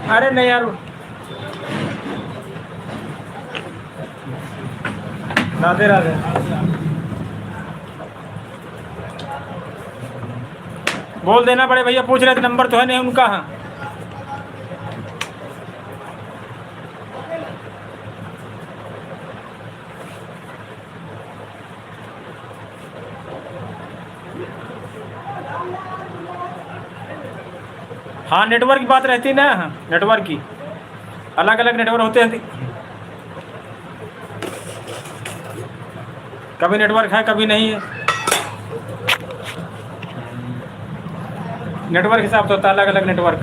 A: अरे नहीं यार, राधे राधे। बोल देना बड़े भैया पूछ रहे थे, नंबर तो है नहीं उनका। हाँ, हाँ, नेटवर्क की बात रहती है ना। हाँ, नेटवर्क की अलग अलग नेटवर्क होते हैं, कभी नेटवर्क है कभी नहीं है। नेटवर्क हिसाब से होता है, अलग अलग नेटवर्क।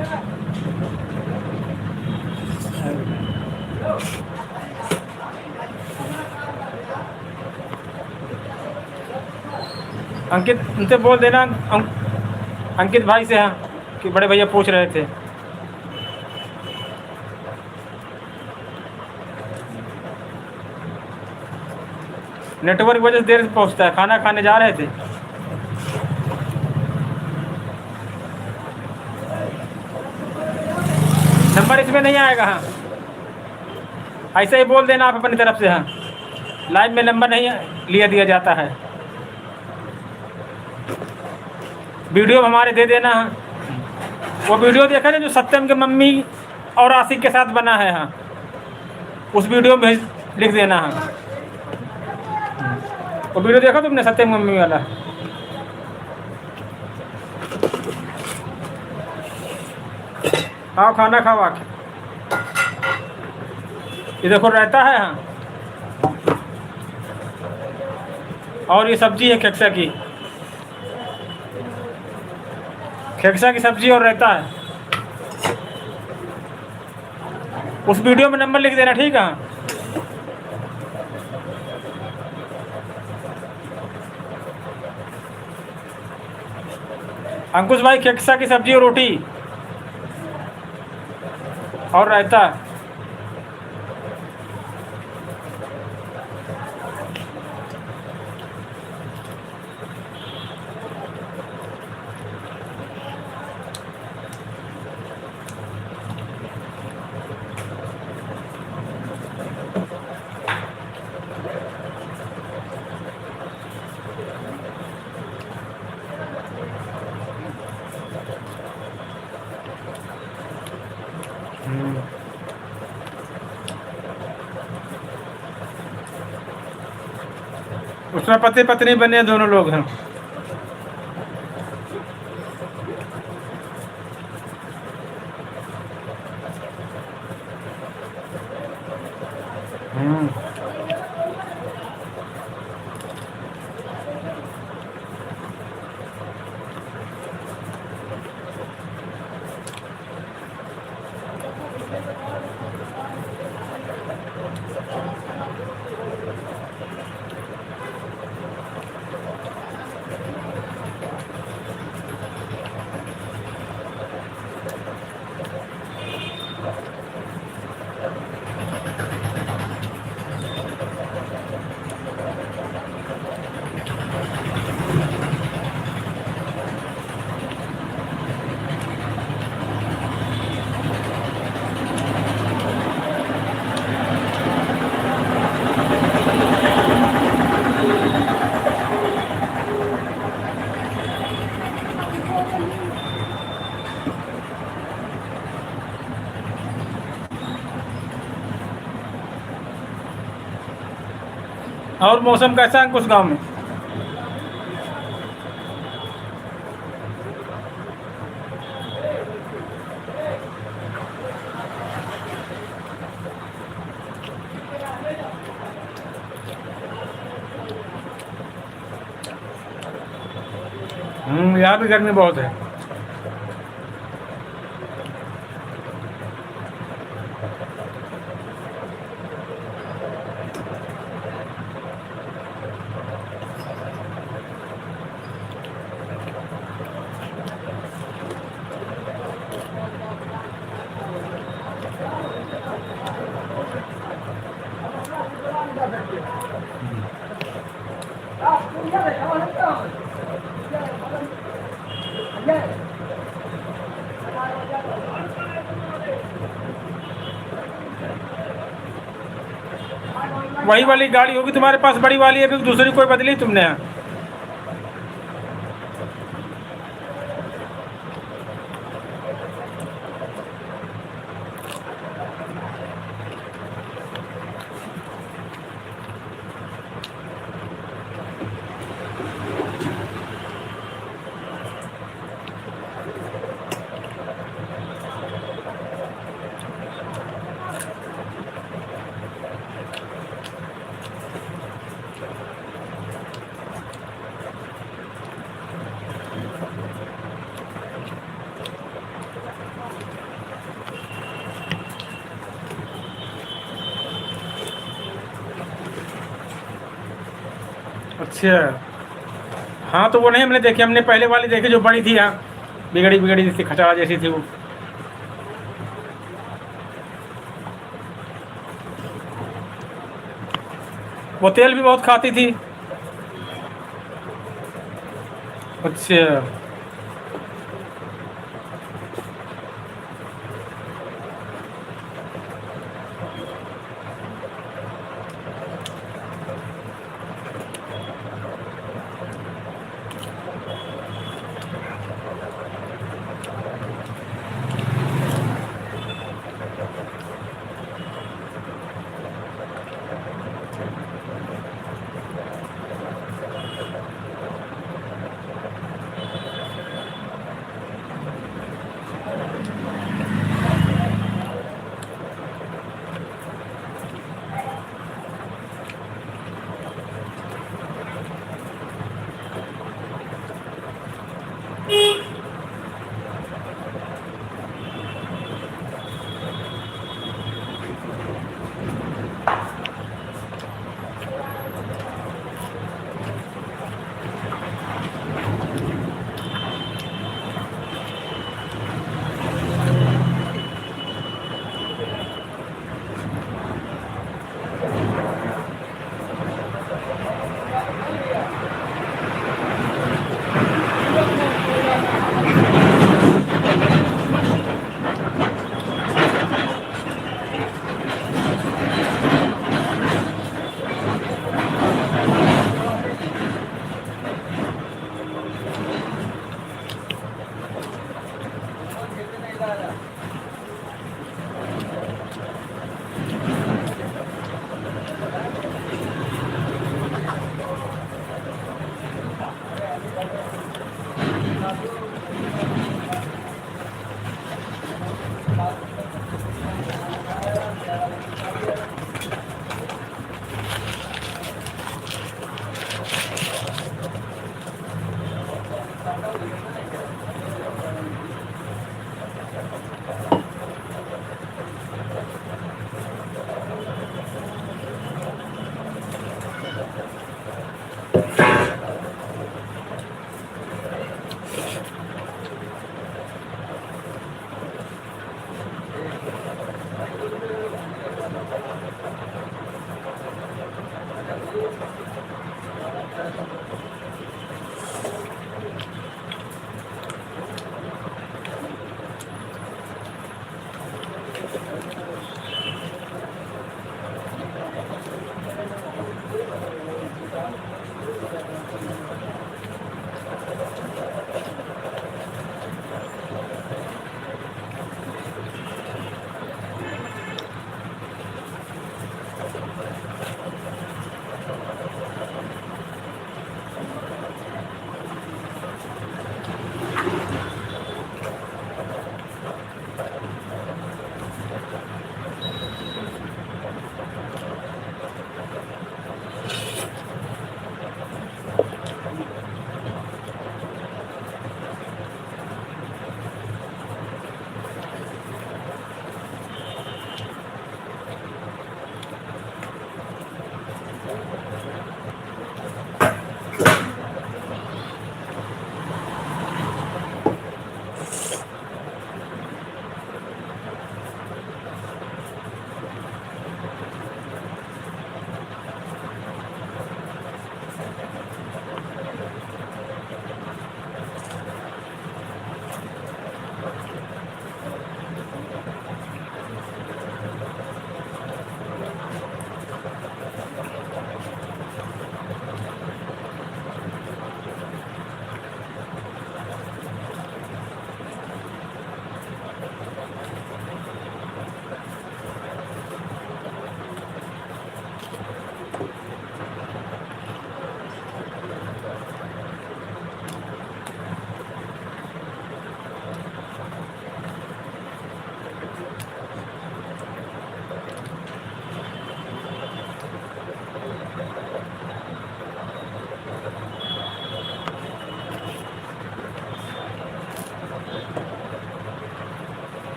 A: अंकित उनसे बोल देना, अंकित भाई से। हाँ, कि बड़े भैया पूछ रहे थे। नेटवर्क की वजह से देर से पहुंचता है, खाना खाने जा रहे थे। नंबर इसमें नहीं आएगा। हाँ, ऐसे ही बोल देना आप अपनी तरफ से। हाँ, लाइव में नंबर नहीं लिया दिया जाता है। वीडियो हमारे दे देना है। वो वीडियो देखा ना जो सत्यम के मम्मी और आशिक के साथ बना है, हाँ, उस वीडियो में लिख देना है। वो वीडियो देखा तुमने सत्यम मम्मी वाला? खाओ, खाना खाओ आके। ये देखो रहता है, हाँ, और ये सब्जी है खेक्सा की, खेक्सा की सब्जी और रहता है। उस वीडियो में नंबर लिख देना, ठीक है? अंकुश भाई, खेक्सा की सब्जी और रोटी और रायता। उसमें पति पत्नी बने दोनों लोग हैं। और मौसम कैसा है कुछ गांव में? यहाँ भी गर्मी बहुत है। वही वाली गाड़ी होगी तुम्हारे पास, बड़ी वाली है, फिर दूसरी कोई बदली तुमने? अच्छा, हाँ, तो वो नहीं हमने देखी, हमने पहले वाली देखी जो बड़ी थी, हाँ, बिगड़ी बिगड़ी जैसी खटारा जैसी थी वो। वो तेल भी बहुत खाती थी। अच्छा,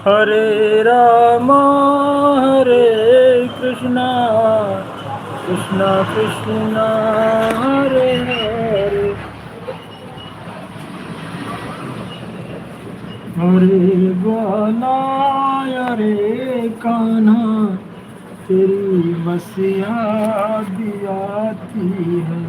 A: हरे राम हरे कृष्णा कृष्णा कृष्णा हरे हरे हरे बोला हरे कान्हा तेरी बसिया दियाती है।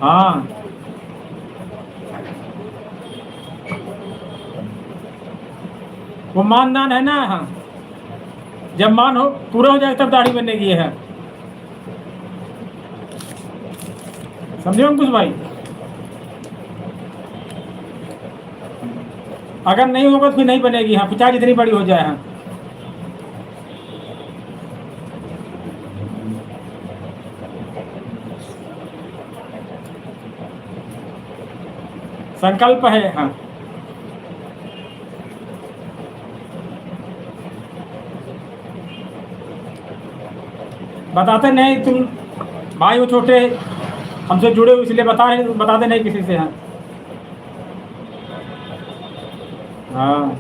A: हाँ, वो मानदान है ना। हाँ, जब मान हो पूरा हो जाए तब दाढ़ी बनने की है। समझे अंकुश भाई? अगर नहीं होगा तो फिर नहीं बनेगी। हाँ, 50 जितनी बड़ी हो जाए। हाँ, संकल्प है। हाँ, बताते नहीं तुम भाई, वो छोटे हमसे जुड़े हुए इसलिए बताते नहीं किसी से। हाँ, हाँ,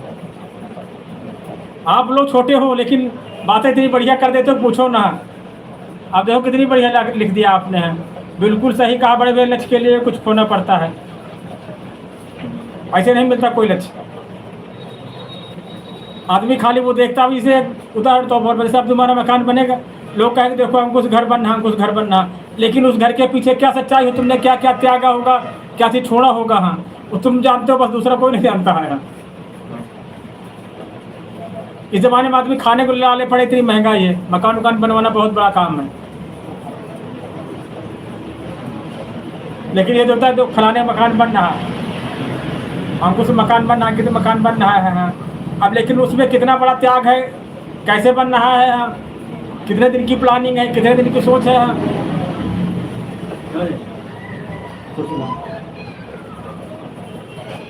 A: आप लोग छोटे हो लेकिन बातें इतनी बढ़िया कर देते हो, पूछो ना। अब देखो कितनी बढ़िया लिख दिया आपने। है बिल्कुल सही कहा, बड़े बड़े लक्ष्य के लिए कुछ खोना पड़ता है। ऐसे नहीं मिलता कोई लक्ष्य। आदमी खाली वो देखता भी इसे उदाहरण तौर पर, जैसे अब तुम्हारा मकान बनेगा, लोग कहेंगे देखो हमको घर बनना, हमको घर बनना। लेकिन उस घर के पीछे क्या सच्चाई हो, तुमने क्या क्या त्यागा होगा, क्या चीज छोड़ा होगा। हाँ, वो तुम जानते हो, बस दूसरा कोई नहीं जानता है। हाँ। इस जमाने में आदमी खाने को लाले पड़े, इतनी महंगाई है, मकान उकान बनवाना बहुत बड़ा काम है। लेकिन ये जो होता है तो फलाने मकान बन रहा है, हमको से मकान बन रहा है, कितने मकान बन रहा है। हाँ, अब लेकिन उसमें कितना बड़ा त्याग है, कैसे बन रहा है। हाँ, कितने दिन की प्लानिंग है, कितने दिन की सोच है। हाँ,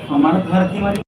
A: हमारे घर की हमारी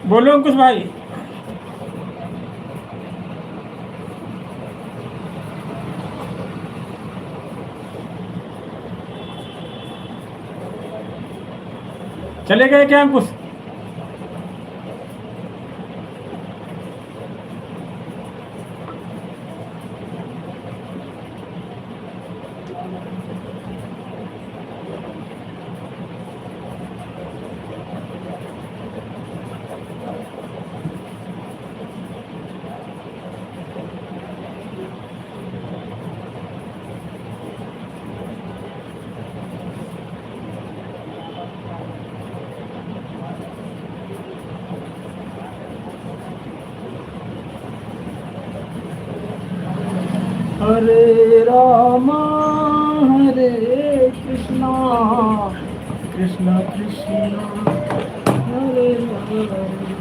A: बोलो अंकुश भाई। चले गए क्या अंकुश? हरे रामा हरे कृष्णा कृष्णा कृष्णा हरे हरे।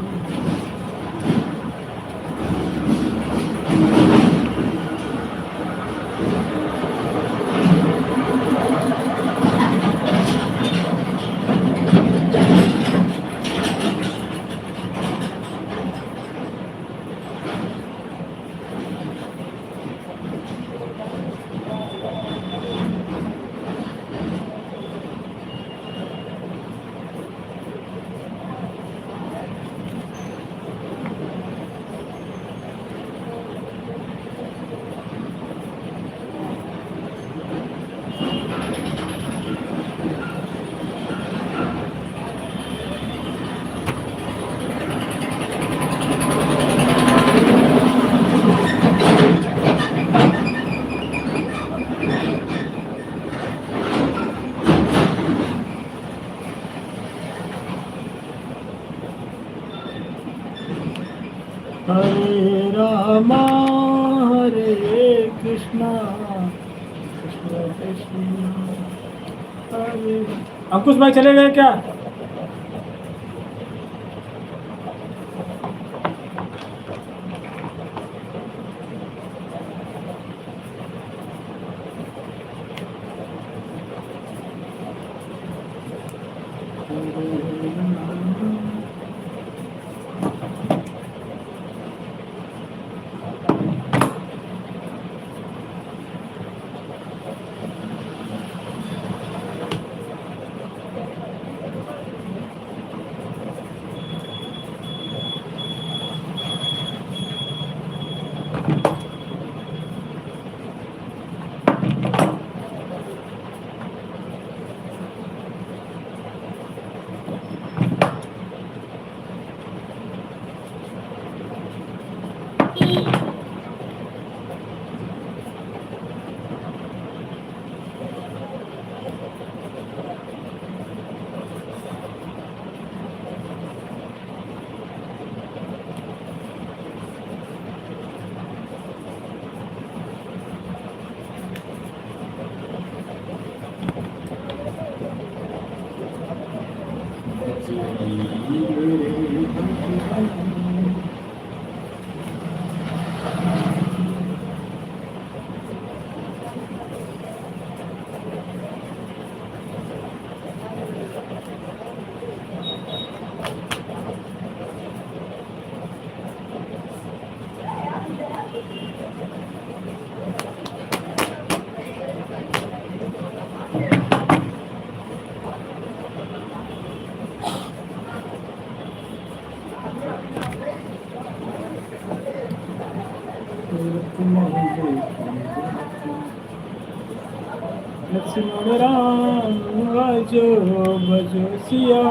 A: हरे रामा हरे कृष्णा कृष्णा कृष्णा हरे। अंकुश भाई चले गए क्या? लक्ष्मण राम भजो भजो सिया।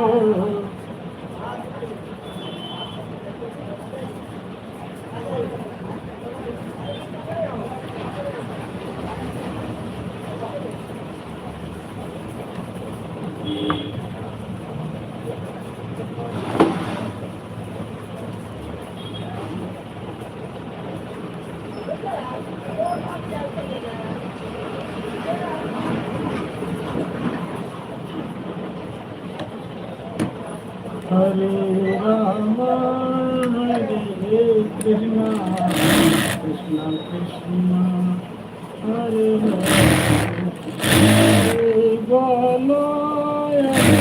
A: हरे राम हरे कृष्णा कृष्णा कृष्णा हरे हरे बोलो हरे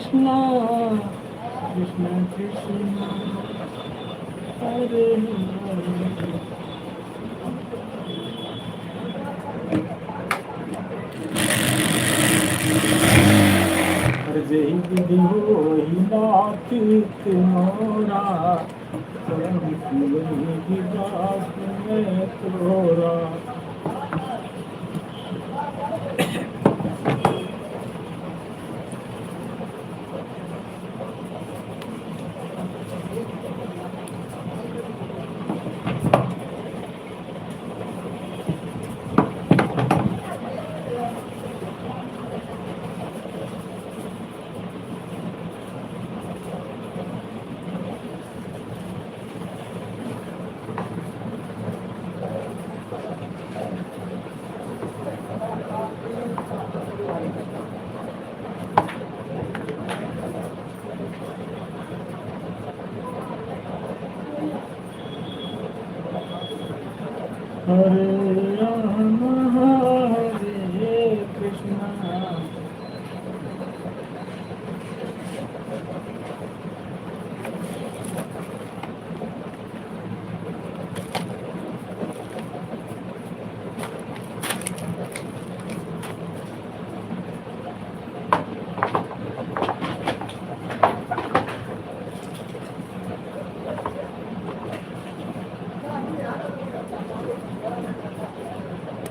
A: Krishna, Krishna Krishna, Hare Hare. हर जय विधि होहि नाथ मोरा, परम शिवहि दास मैं तोरा। हरे राम हरे कृष्णा।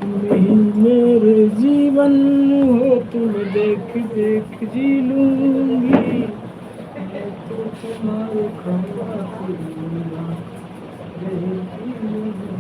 A: नहीं मेरे जीवन हो तुम देख देख जी लूंगी, मैं तो तुम्हारे खवा दूंगा, यही जी लूंगी।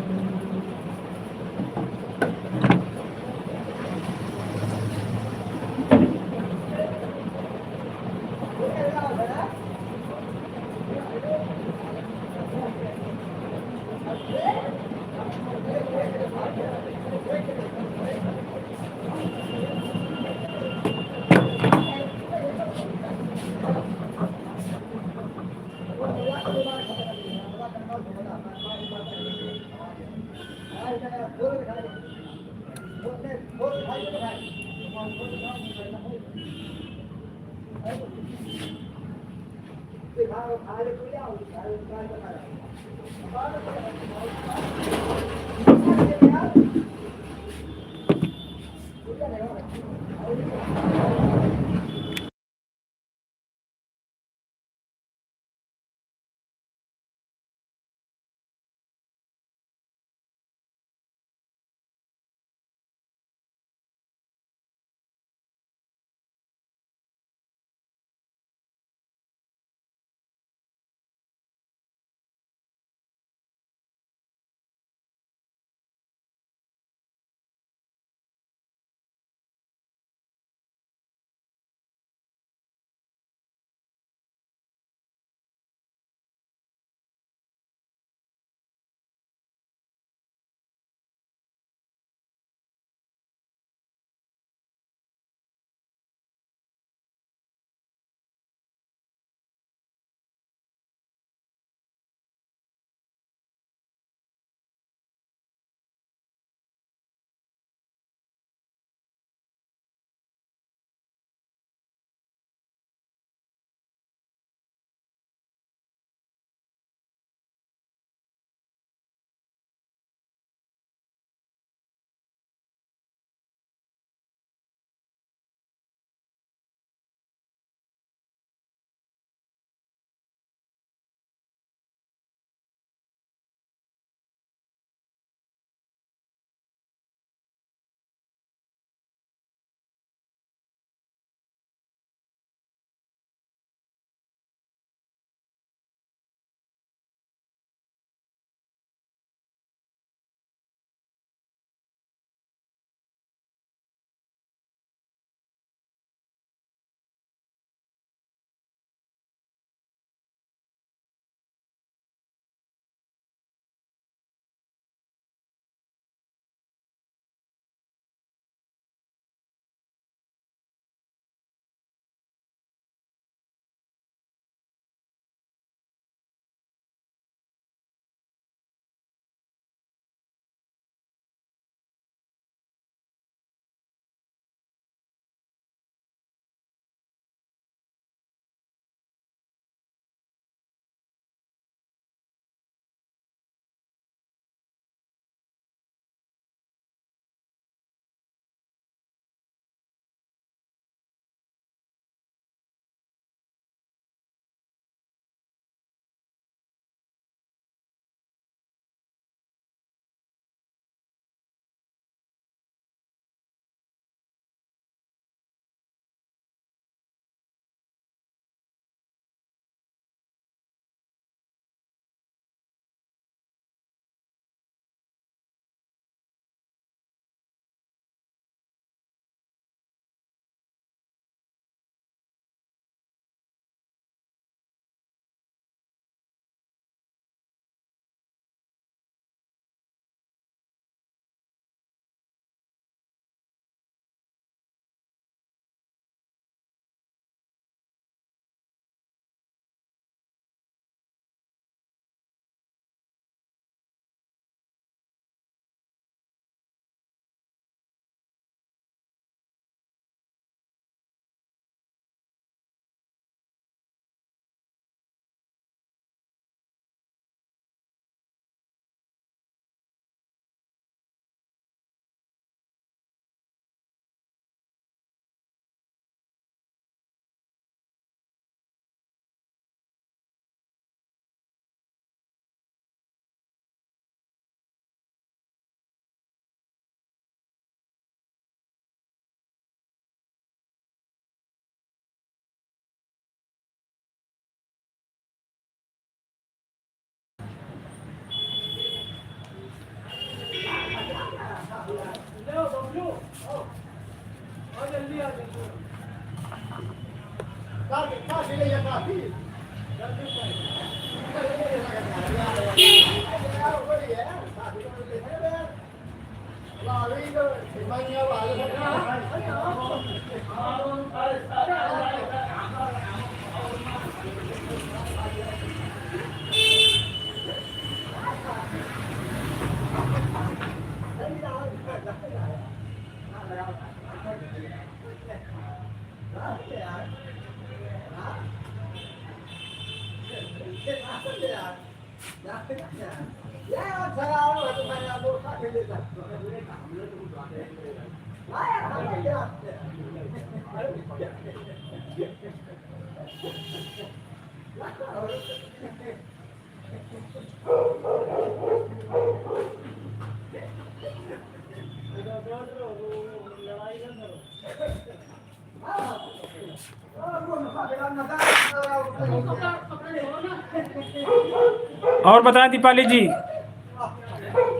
A: और बताएं दीपाली जी,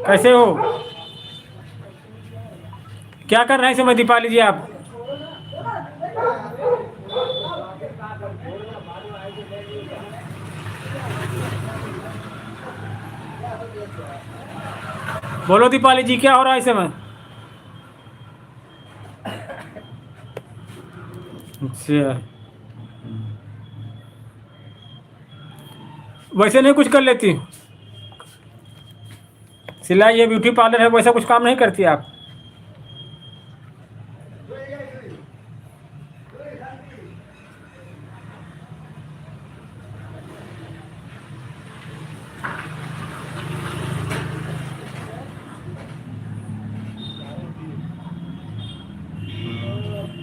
A: कैसे हो? क्या कर रहे हैं इस समय दीपाली जी आप? बोलो दीपाली जी, क्या हो रहा है इस समय? अच्छा, वैसे नहीं कुछ कर लेती? सिलाई है, ब्यूटी पार्लर है, वैसा कुछ काम नहीं करती आप?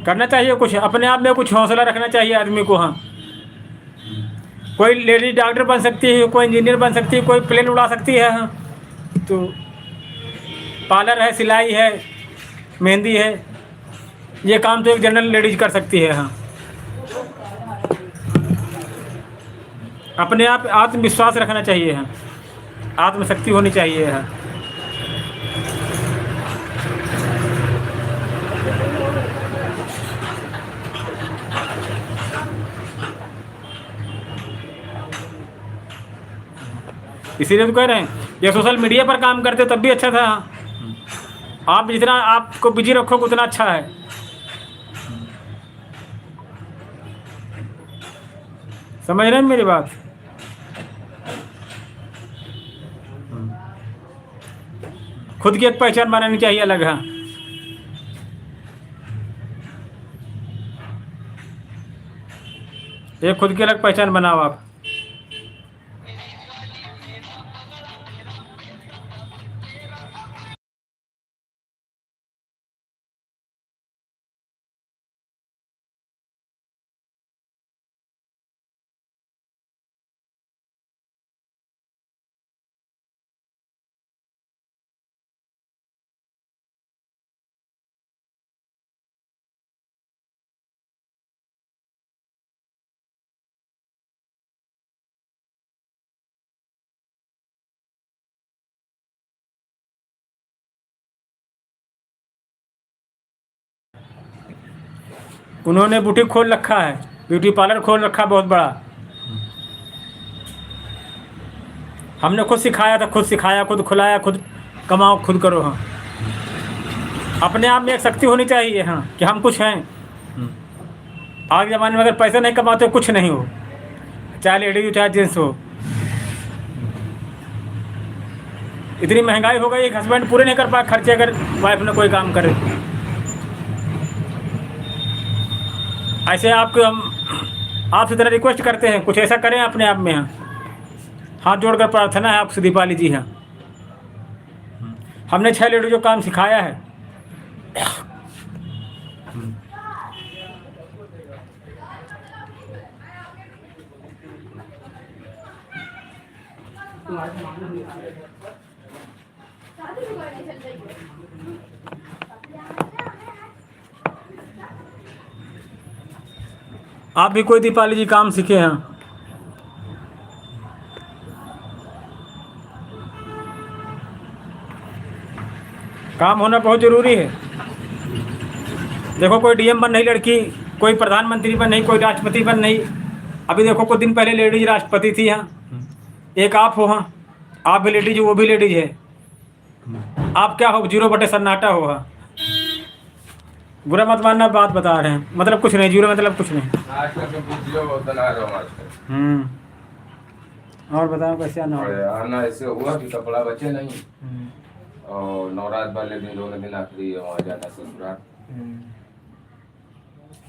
A: करना चाहिए कुछ, अपने आप में कुछ हौसला रखना चाहिए आदमी को। हाँ, कोई लेडी डॉक्टर बन सकती है, कोई इंजीनियर बन सकती है, कोई प्लेन उड़ा सकती है। हाँ, तो पार्लर है, सिलाई है, मेहंदी है, ये काम तो एक जनरल लेडीज कर सकती है। हाँ, अपने आप आत्मविश्वास रखना चाहिए। हाँ, आत्मशक्ति होनी चाहिए। हाँ, इसीलिए तो कह रहे हैं, ये सोशल मीडिया पर काम करते तब भी अच्छा था। आप जितना आपको बिजी रखोगे उतना अच्छा है। समझ रहे हैं मेरी बात? खुद की एक पहचान बनानी चाहिए अलग। हाँ, एक खुद की अलग पहचान बनाओ आप। उन्होंने बुटीक खोल रखा है, ब्यूटी पार्लर खोल रखा बहुत बड़ा। हमने खुद सिखाया था, खुद सिखाया, खुद खुलाया, खुद कमाओ, खुद करो। हाँ, अपने आप में एक शक्ति होनी चाहिए। हाँ, कि हम कुछ हैं। आज के ज़माने में अगर पैसा नहीं कमाते हो कुछ नहीं हो, चाहे लेडीज हो चाहे जेंट्स हो। इतनी महंगाई हो गई, एक हस्बैंड पूरे नहीं कर पाए खर्चे अगर वाइफ ने कोई काम करे। ऐसे आपको हम आपसे तरह रिक्वेस्ट करते हैं, कुछ ऐसा करें अपने आप में। हाँ, हाथ जोड़कर प्रार्थना है आपसे दीपाली जी। हाँ, हमने 6 लेडीज को काम सिखाया है। आप भी कोई दीपाली जी काम सीखे हैं? काम होना बहुत ज़रूरी है। देखो कोई डीएम बन रही लड़की, कोई प्रधानमंत्री बन नहीं, कोई राष्ट्रपति बन नहीं। अभी देखो कुछ दिन पहले लेडीज राष्ट्रपति थी यहाँ, एक आप हो। हाँ, आप भी लेडीज हो, वो भी लेडीज है। आप क्या हो, 0/सन्नाटा हो। हाँ, बुरा मत मानना, बात बता रहे हैं, मतलब कुछ नहीं, 0 मतलब कुछ नहीं।
B: आजकल के वीडियो बना रहा हूँ आजकल।
A: और बताओ कैसे आना
B: अरे
A: होगा?
B: आना ऐसे हुआ कि कपड़ा बचे नहीं, और नवरात्र वाले दिन दोनों दिन आखिरी है, वहाँ जाना ससुराल,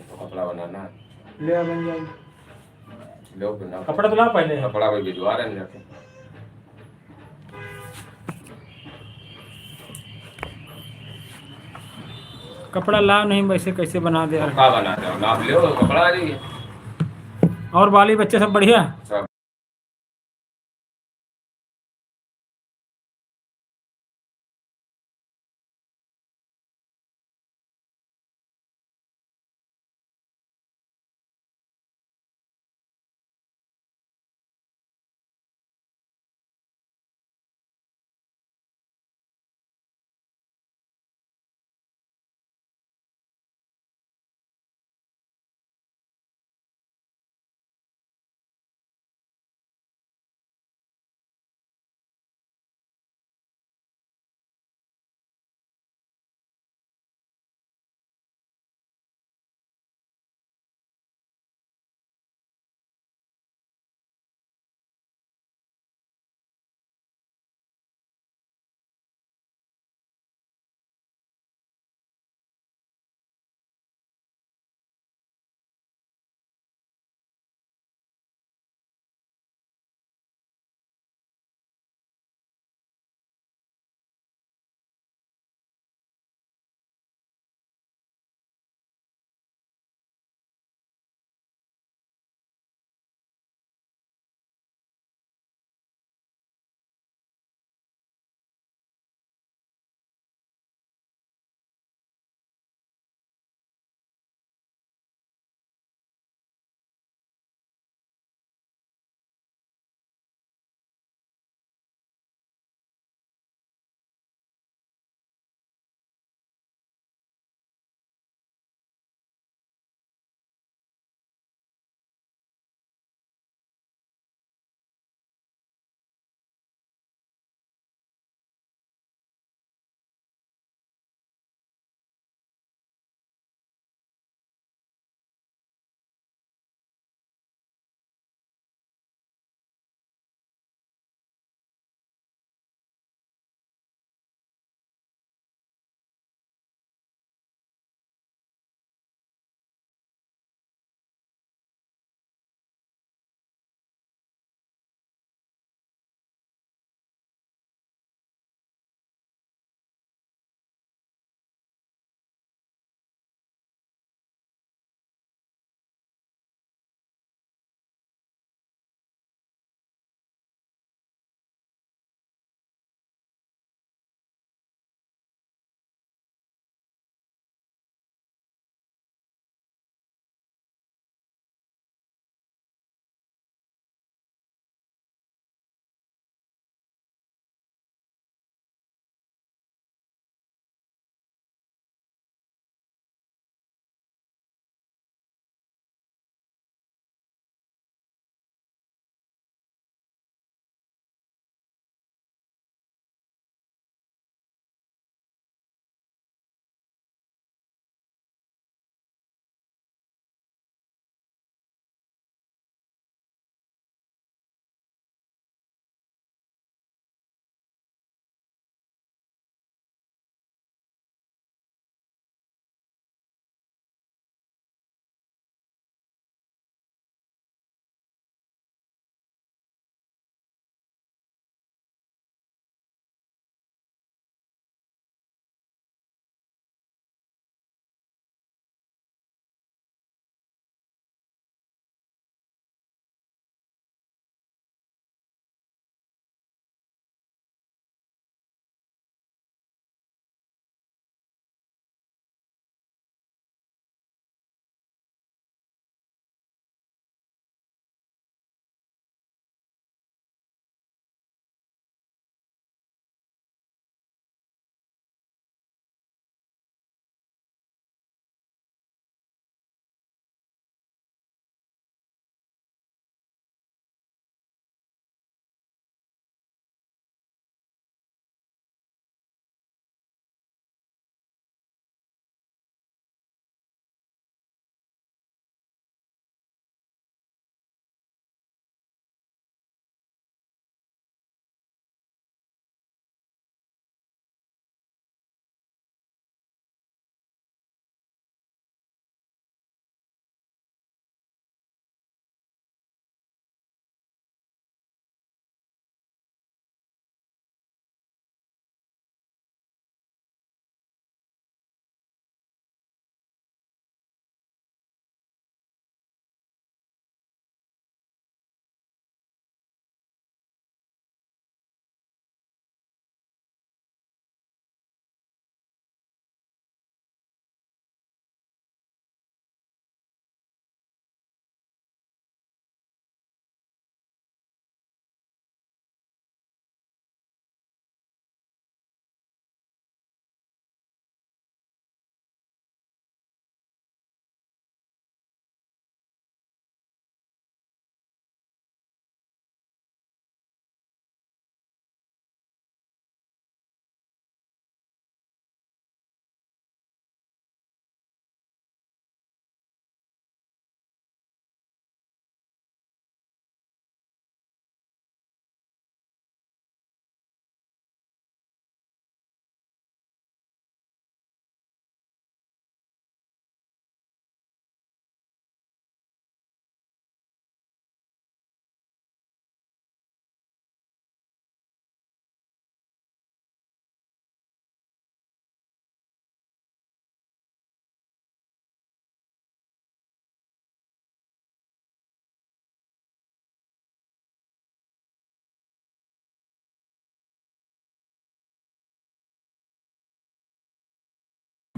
B: तो कपड़ा बनाना है।
A: ले आ, बन जाएगी।
B: लो फिर ना,
A: कपड़ा तो लाओ पहले।
B: कपड़ा भाई भिजवा रहे हैं जाके।
A: कपड़ा लाओ, नहीं वैसे कैसे बना दे
B: तो
A: यार।
B: क्या बनाते हो, नाप ले कपड़ा आ जाइए।
A: और बाली बच्चे सब बढ़िया?
B: सब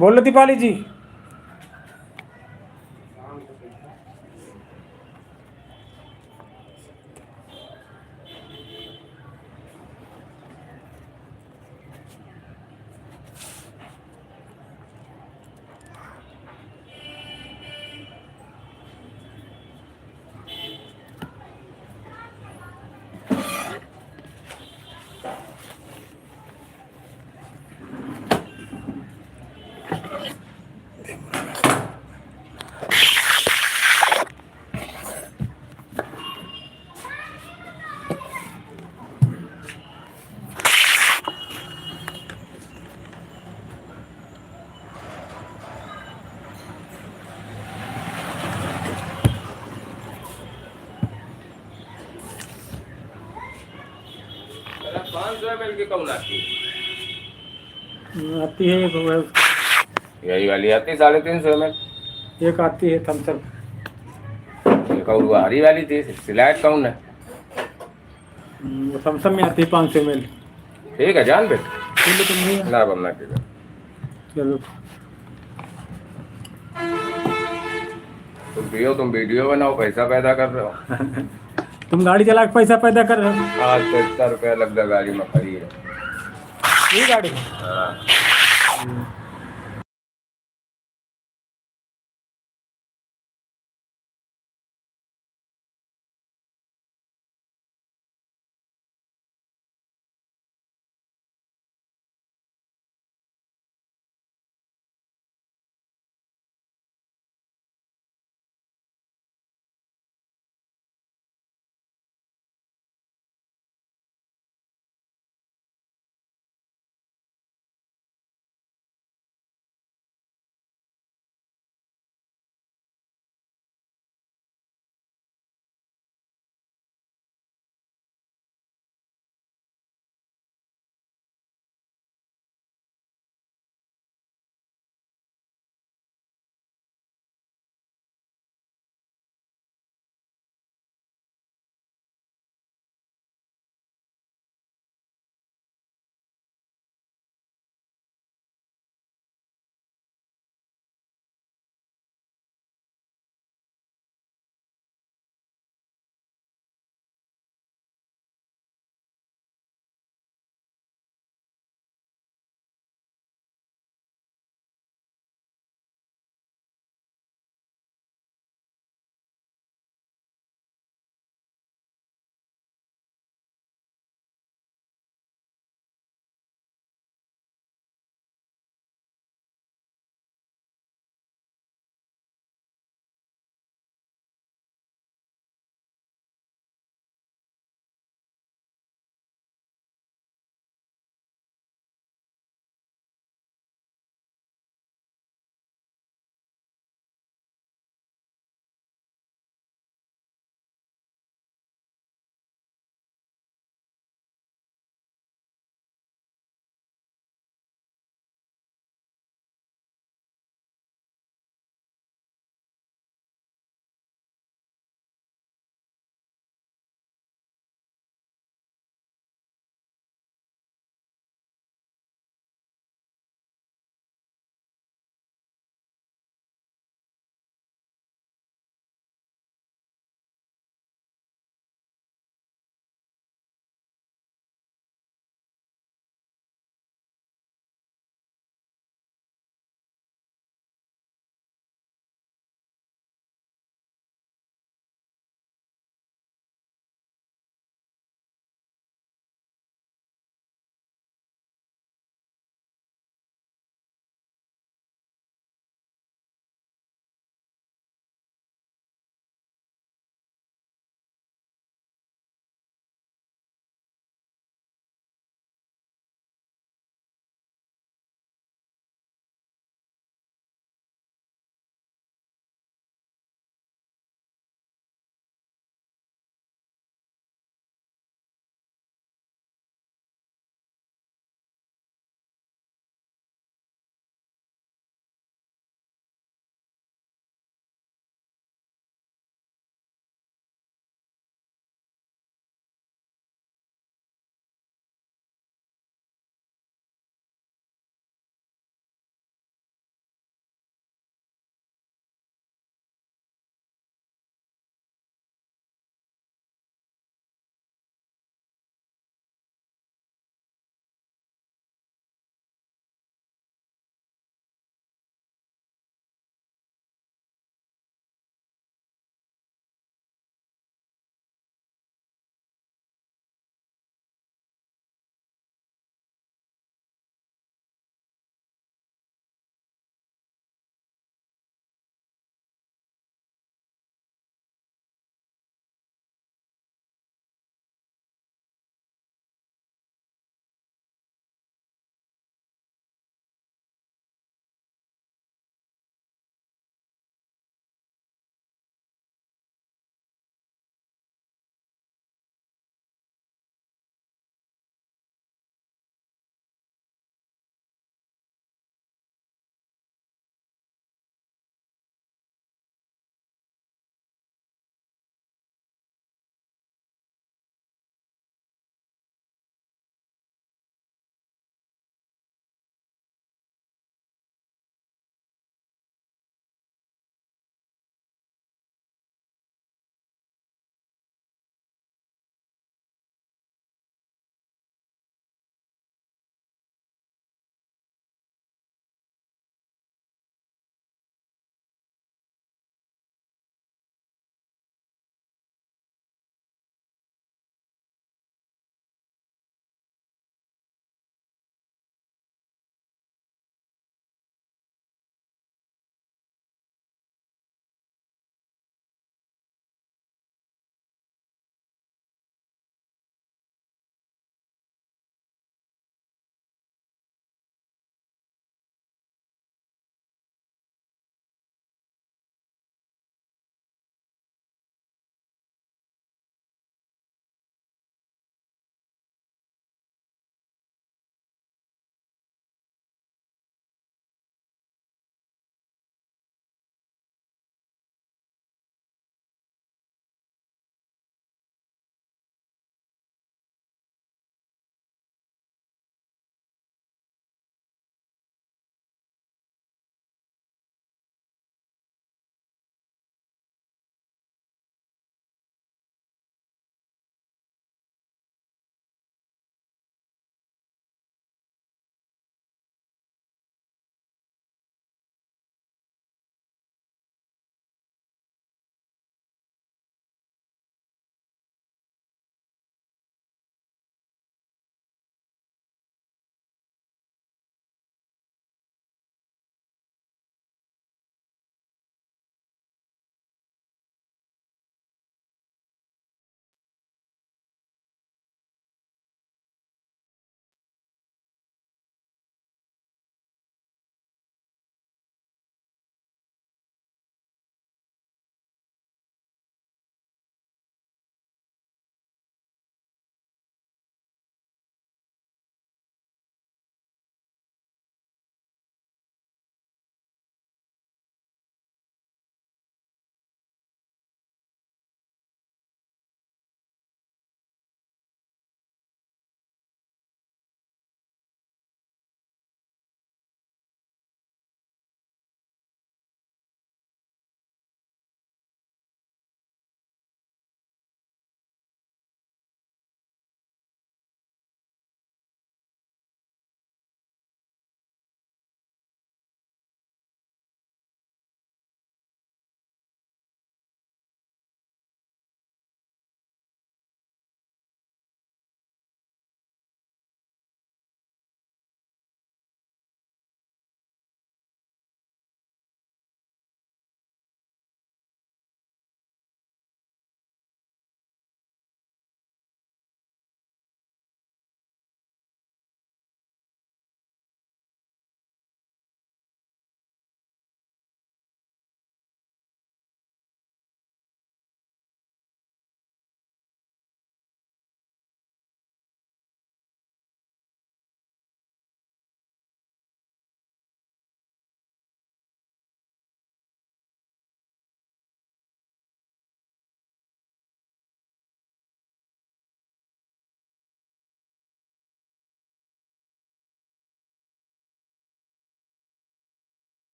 A: बोलो दीपाली जी।
B: अरे 500 ml की कौन आती है?
A: आती है
B: यही वाली आती है 350 ml।
A: एक आती है थम्सअप।
B: एक और वो हरी वाली थी सिलाइट कौन है?
A: वो थम्सअप में आती है 500 ml।
B: ठीक है जान बे।
A: चलो तुम भी।
B: ना बनना ठीक है।
A: चलो
B: तुम पियो, तुम वीडियो बनाओ, पैसा पैदा कर रहे हो।
A: तुम गाड़ी चला के पैसा पैदा कर रहे हो।
B: आज तो इतना रुपया लग गया गाड़ी में खड़ी है।
A: ये गाड़ी।
B: हाँ।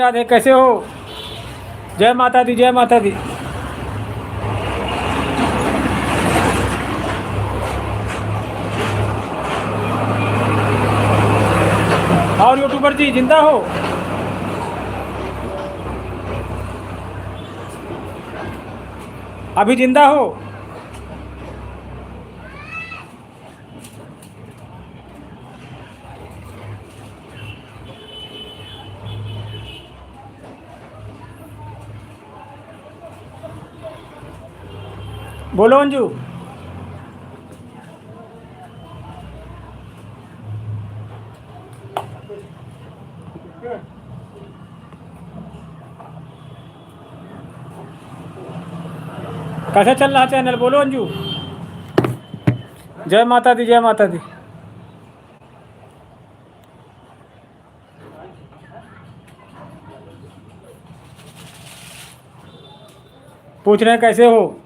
A: राधे, कैसे हो? जय माता दी, जय माता दी। और यूट्यूबर जी जिंदा हो? अभी जिंदा हो? बोलो अंजू। कैसे चल रहा चैनल? बोलो अंजू। जय माता दी, जय माता दी। पूछ रहे हैं कैसे हो?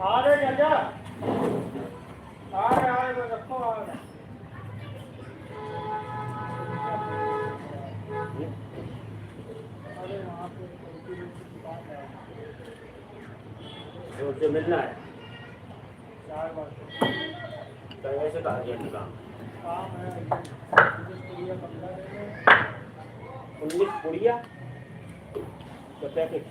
A: आ रहे जा, आ रहे रखो, आ रहे।
C: से मिलना है, वैसे कहा गया काम
A: है
C: 19 पुड़िया पैकेट।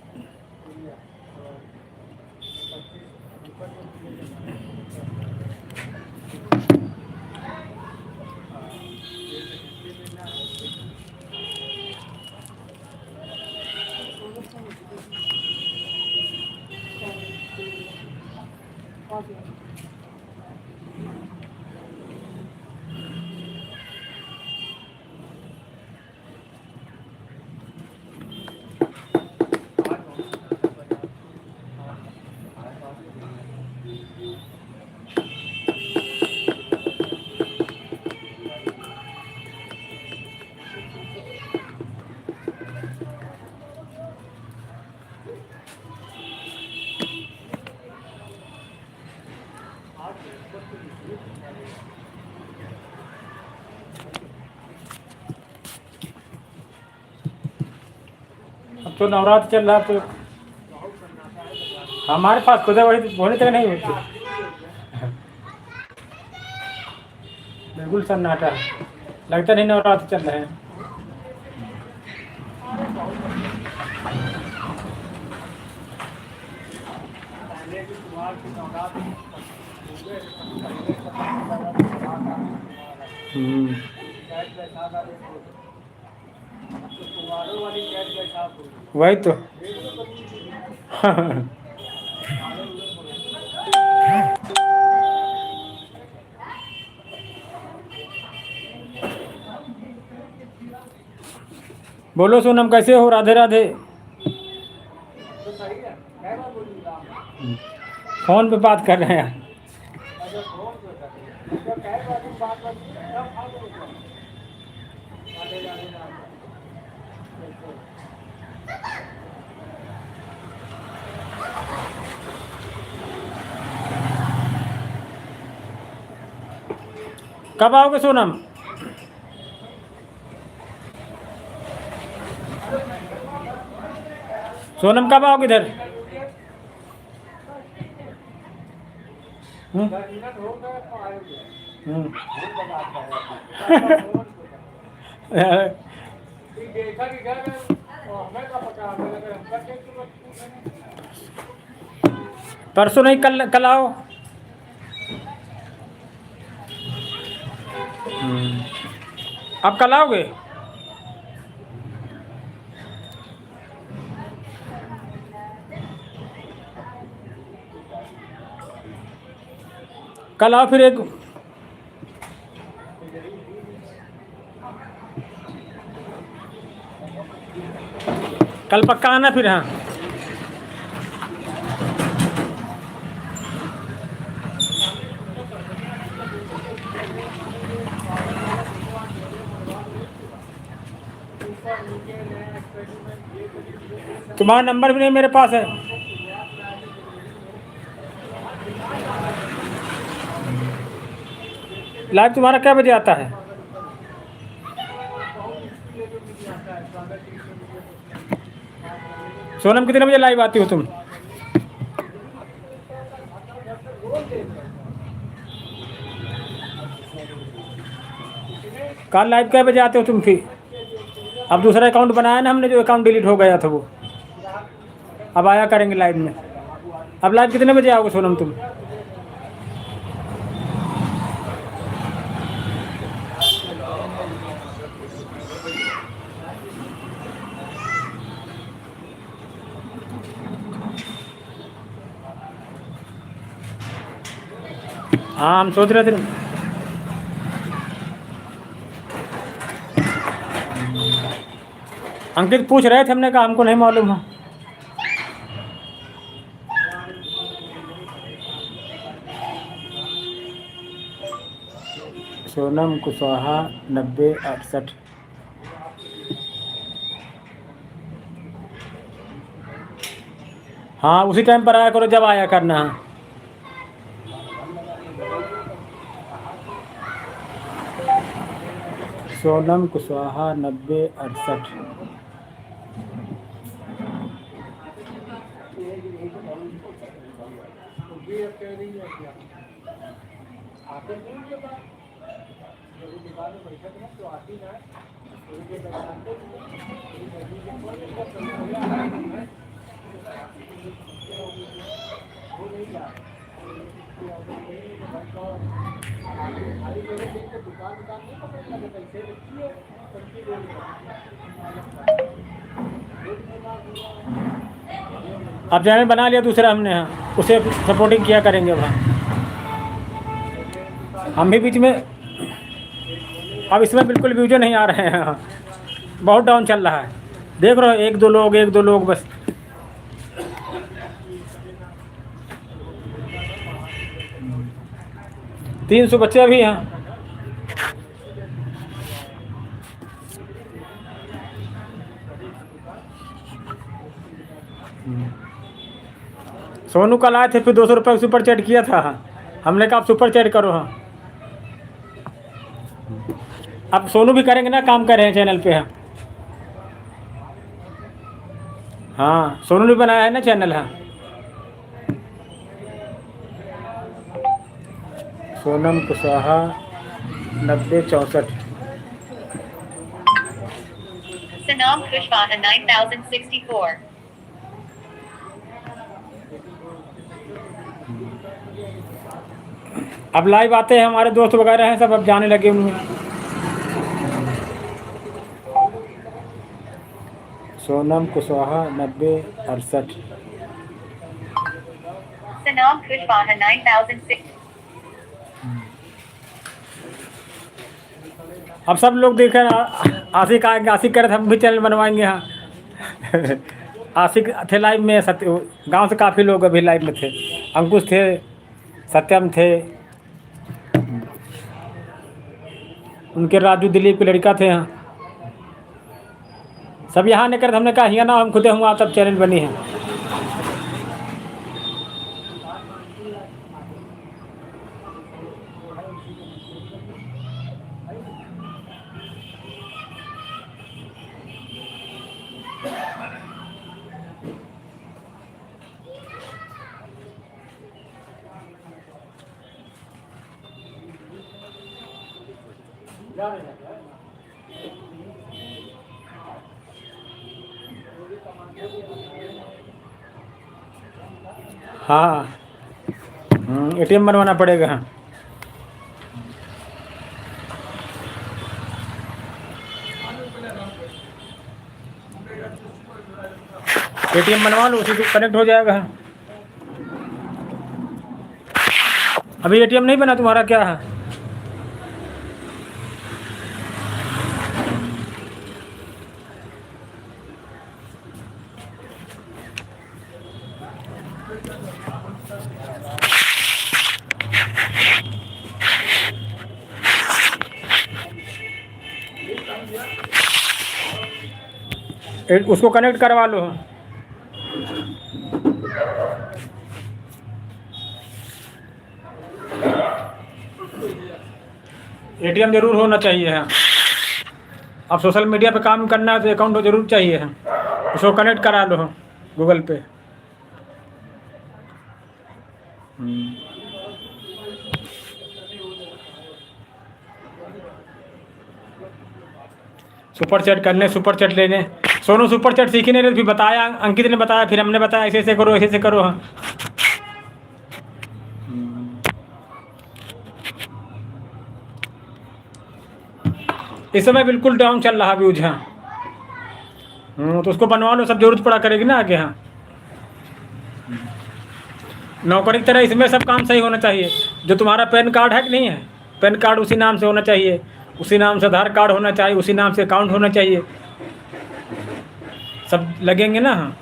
A: अब तो नवरात्र चल रहा, तो हमारे पास खुद वही होने तक नहीं होती। बिल्कुल सन्नाटा है, लगता नहीं नवरात्र चल रहे हैं। वही तो बोलो सोनम, कैसे हो? राधे राधे। फोन पे बात कर रहे हैं। कब आओगे सोनम? सोनम कब आओगे इधर? परसों नहीं, कल कल आओ। अब कल आओगे? कल आओ फिर एक कल पक्का आना फिर। हाँ, तुम्हारा नंबर भी नहीं मेरे पास है। लाइव तुम्हारा क्या बजे आता है? सोनम कितने बजे लाइव आती हो तुम? कल लाइव क्या बजे आते हो तुम फिर? अब दूसरा अकाउंट बनाया ना हमने, जो अकाउंट डिलीट हो गया था वो, अब आया करेंगे लाइव में। अब लाइव कितने बजे आओगे सोनम तुम? हाँ, हम सोच रहे थे। अंकित पूछ रहे थे, हमने कहा हमको नहीं मालूम है। सोनम कुशवाहा 9068। हाँ, उसी टाइम पर आया करो जब आया करना है। सोनम कुशवाहा 9068। अब चैनल बना लिया दूसरा हमने। हाँ, उसे सपोर्टिंग किया करेंगे वहाँ। हम भी बीच में, अब इसमें बिल्कुल व्यूज नहीं आ रहे हैं। हाँ, बहुत डाउन चल रहा है। देख रहे हो, एक दो लोग बस। तीन 300 बच्चे भी हैं। सोनू कल आए थे, फिर 200 रुपये सुपर चैट किया था। हमने कहा आप सुपर चैट करो। हाँ, अब सोनू भी करेंगे ना, काम कर रहे हैं चैनल पे। हाँ, हाँ, सोनू ने बनाया है ना चैनल। हाँ, सोनम कुशवाहा 9064।
D: Sanam Kushwaha 9064.
A: अब लाइव आते हैं, हमारे दोस्त वगैरह हैं सब, अब जाने लगे उनमें। सोनम कुशवाहा 9068।
D: Sanam Kushwaha 9006.
A: अब सब लोग देखें। आशिक आएंगे, आशिक करे थे हम भी चैनल बनवाएंगे यहाँ। आशिक थे लाइव में, सत्य गांव से काफ़ी लोग अभी लाइव में थे। अंकुश थे, सत्यम थे, उनके राजू दिलीप के लड़का थे यहाँ, सब यहाँ नहीं करे। हमने कहा हिया ना हम खुदे हुआ तब चैनल बनी है। हाँ, एटीएम बनवाना पड़ेगा। हाँ, एटीएम बनवा लो, उसी से कनेक्ट हो जाएगा। अभी एटीएम नहीं बना तुम्हारा क्या है? उसको कनेक्ट करवा लो। एटीएम जरूर होना चाहिए है। अब सोशल मीडिया पे काम करना है तो अकाउंट तो जरूर चाहिए है। उसको कनेक्ट करा लो गूगल पे। सुपर चैट करने, सुपर चैट लेने। सोनू सुपर चैट सीखी नहीं रहे, फिर बताया, अंकित ने बताया, फिर हमने बताया ऐसे ऐसे करो, ऐसे ऐसे करो। हाँ, इस समय बिल्कुल डाउन चल रहा व्यूज। हाँ, तो उसको बनवा लो, सब जरूरत पड़ा करेगी ना आगे। हाँ, नौकरी की तरह इसमें सब काम सही होना चाहिए। जो तुम्हारा पैन कार्ड है कि नहीं है, पैन कार्ड उसी नाम से होना चाहिए, उसी नाम से आधार कार्ड होना चाहिए, उसी नाम से अकाउंट होना चाहिए, सब लगेंगे ना। हाँ,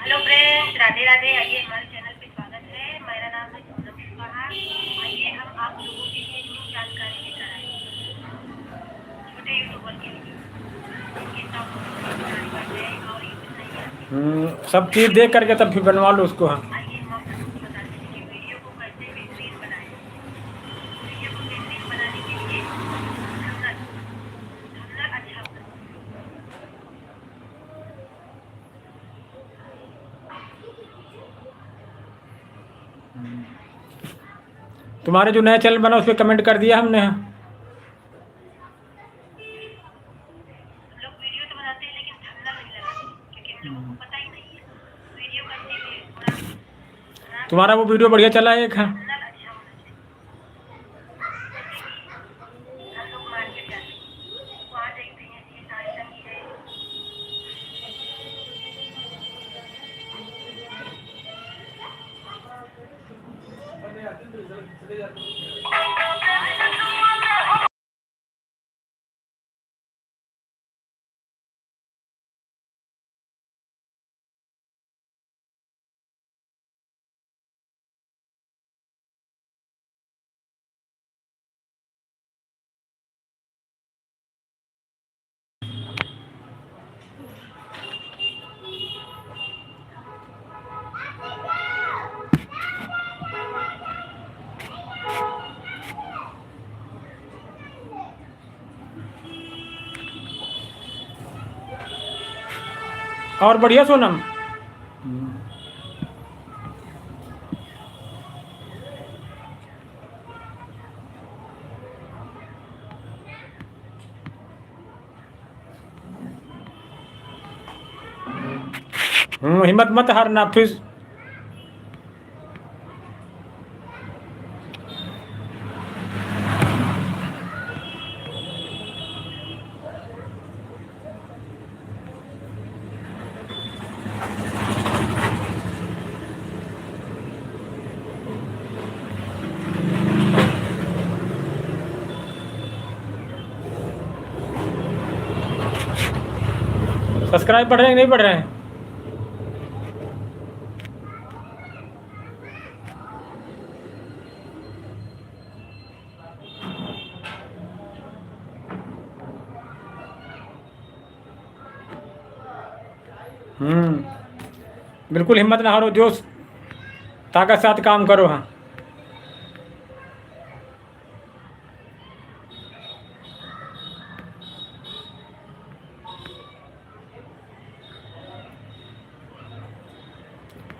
D: हेलो फ्रेंड्स, राधे राधे। आइए हमारे चैनल पे स्वागत है। मेरा नाम है सोनम कुशवाहा। आइए हम आप लोगों के लिए न्यू जानकारी लेकर आए हैं। छोटे यूट्यूबर के लिए इनके टॉप जानकारी करते हैं और ये बताइए
A: सब चीज़ देख करके तब फिर बनवा लो उसको। हाँ,
D: आइए हम आपको बताते हैं कि वीडियो को कैसे बेहतरीन बनाएं। वीडियो को बेहतरीन बनाने के लिए थंबनेल अच्छा होना चाहिए।
A: तुम्हारे जो नया चैनल बना उस पर कमेंट कर दिया हमने। हाँ,
D: लोग वीडियो तो बनाते हैं लेकिन थंबनेल नहीं लगाते, क्योंकि हम लोगों को पता ही नहीं है वीडियो करने में थोड़ा
A: तुम्हारा वो वीडियो बढ़िया चला है एक। हाँ,
D: थंबनेल अच्छा होना चाहिए। जैसे कि हम लोग मार्केट जाते हैं, वहाँ देखते हैं ये साड़ी टंगी है,
A: और बढ़िया सोनम। हिम्मत मत हारना। फिर सब्सक्राइब बढ़ रहे हैं कि नहीं बढ़ रहे हैं? बिल्कुल हिम्मत ना हारो, जोश ताकत के साथ काम करो। हाँ,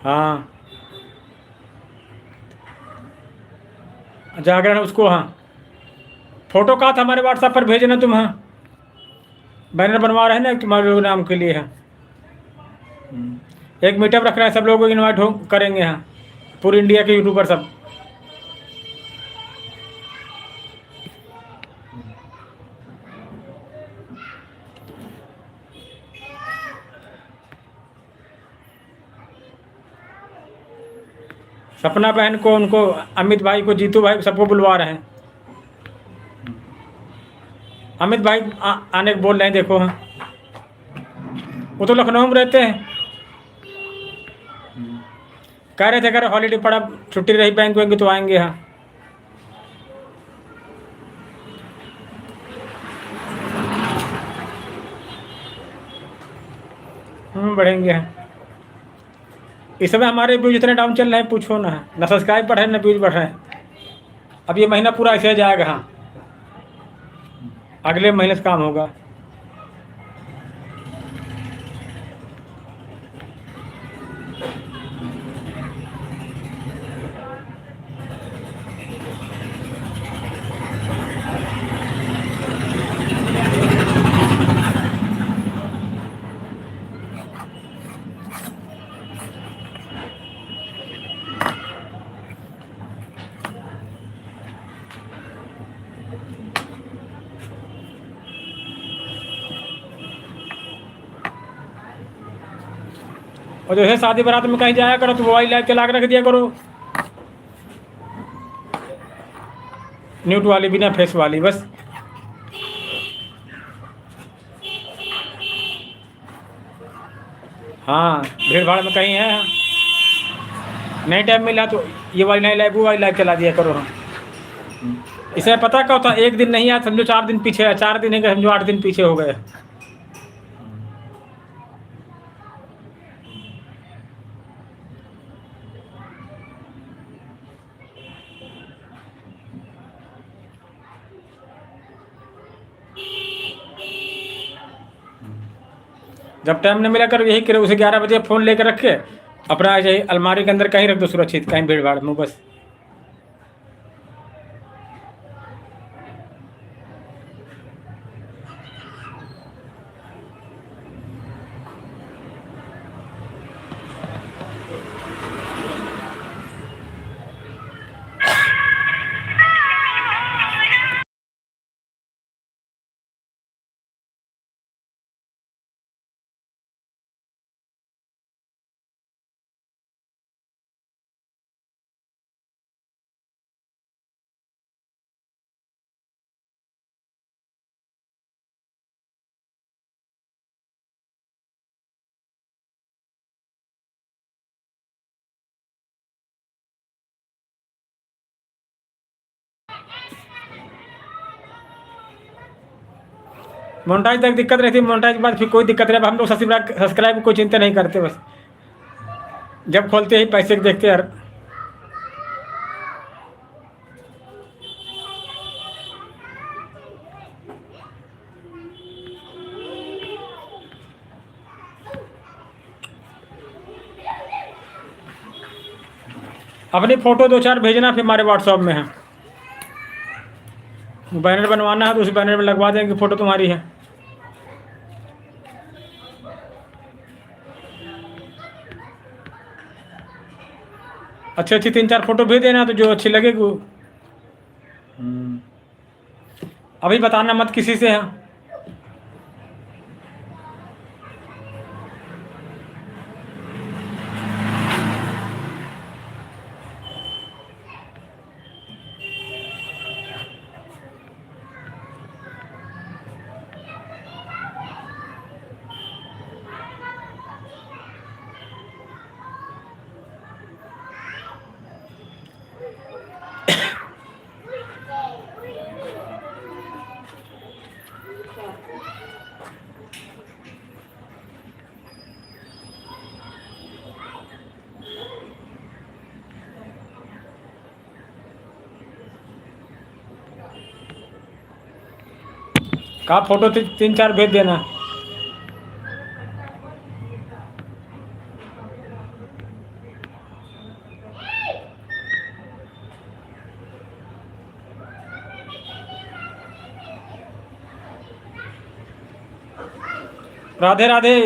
A: हाँ, जागरण उसको। हाँ, फोटो का था हमारे व्हाट्सएप पर भेजना तुम। हाँ, बैनर बनवा रहे हैं ना तुम्हारे लोग नाम के लिए। हाँ, एक मीटअप रख रहे हैं, सब लोगों को इनवाइट हो करेंगे। हाँ, पूरी इंडिया के यूट्यूबर सब। सपना बहन को, उनको, अमित भाई को, जीतू भाई को, सबको बुलवा रहे हैं। अमित भाई आने को बोल रहे हैं, देखो। हाँ, वो तो लखनऊ में रहते हैं। कह रहे थे अगर हॉलीडे पड़ा, छुट्टी रही बैंक वैंक तो आएंगे। हाँ, बढ़ेंगे। हाँ, इस समय हमारे व्यूज इतने डाउन चल रहे हैं, पूछो ना। ना सब्सक्राइब बढ़ रहे हैं, ना व्यूज बढ़ रहे हैं। अब ये महीना पूरा ऐसे जाएगा। हाँ, अगले महीने से काम होगा। और जो है शादी बारात में कहीं जाया करो तो मोबाइल लाइव चला के रख दिया करो, म्यूट वाली, बिना फेस वाली, बस। हाँ, भीड़ भाड़ में कहीं है, नहीं टाइम मिला तो ये वाली नहीं लाइव, वो वाली लाइव चला दिया करो। हाँ, इसे पता क्या होता है, एक दिन नहीं आया समझो 4 दिन पीछे है, 4 दिन है समझो 8 दिन पीछे हो गए। जब टाइम नहीं मिला करो, यही करो, उसे 11 बजे फ़ोन लेकर रख के अपना ऐसे अलमारी के अंदर कहीं रख दो सुरक्षित, कहीं भीड़ भाड़ में, बस। मोनेटाइज तक दिक्कत रहती है, मोनेटाइज के बाद फिर कोई दिक्कत नहीं। अब हम लोग सब्सक्राइब की कोई चिंता नहीं करते, बस जब खोलते ही पैसे देखते यार। अपनी फ़ोटो 2-4 भेजना, फिर हमारे व्हाट्सएप में है। बैनर बनवाना है तो उस बैनर में लगवा देंगे, फ़ोटो तुम्हारी है। अच्छी अच्छी 3-4 फ़ोटो भेज देना, तो जो अच्छी लगेगी वो। अभी बताना मत किसी से। हाँ, का फोटो 3-4 भेज देना। Radhe Radhe.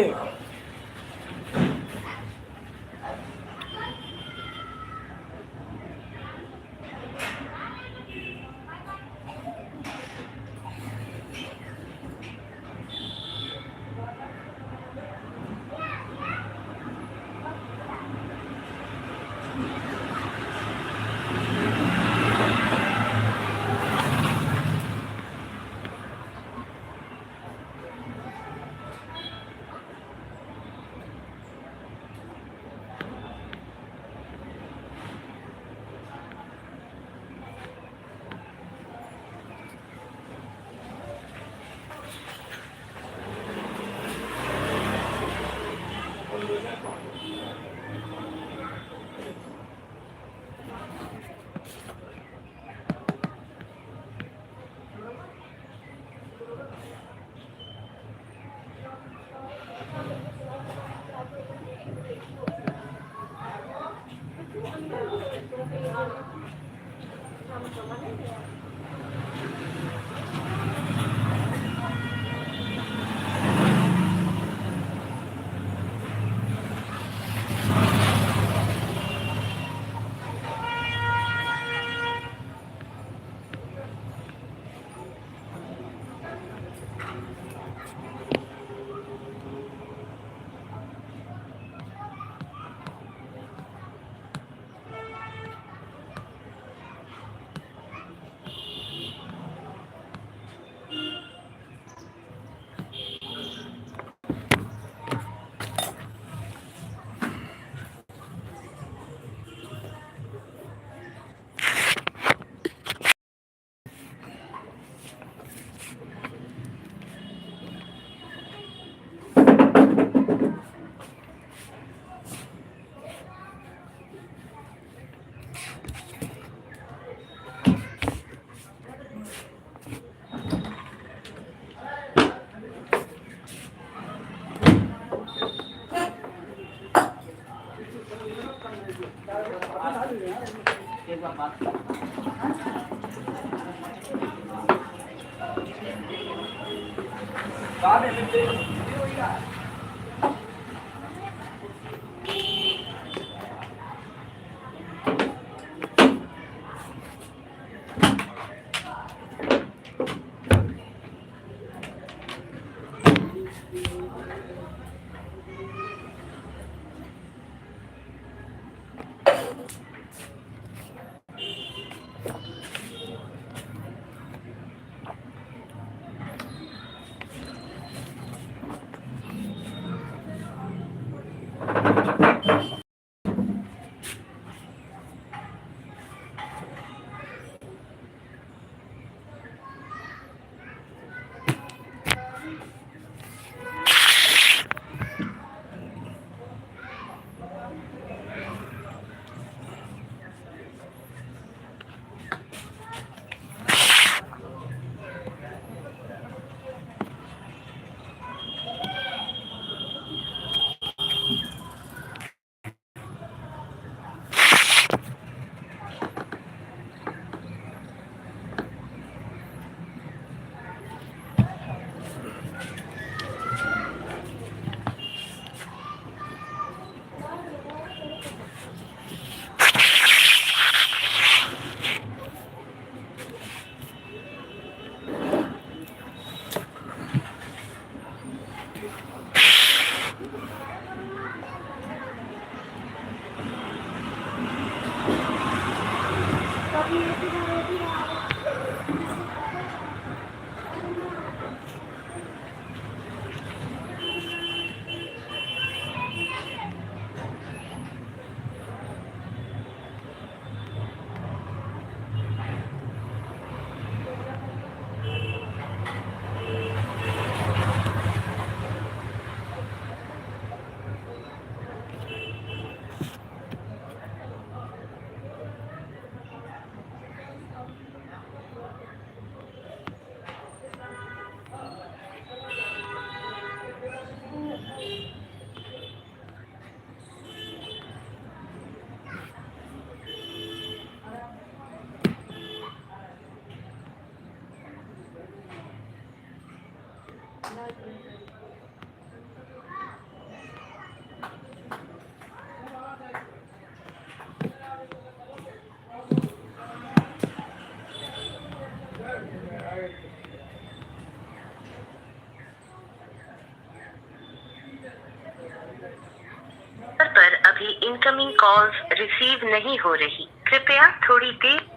D: Incoming calls receive नहीं हो रही, कृपया थोड़ी देर।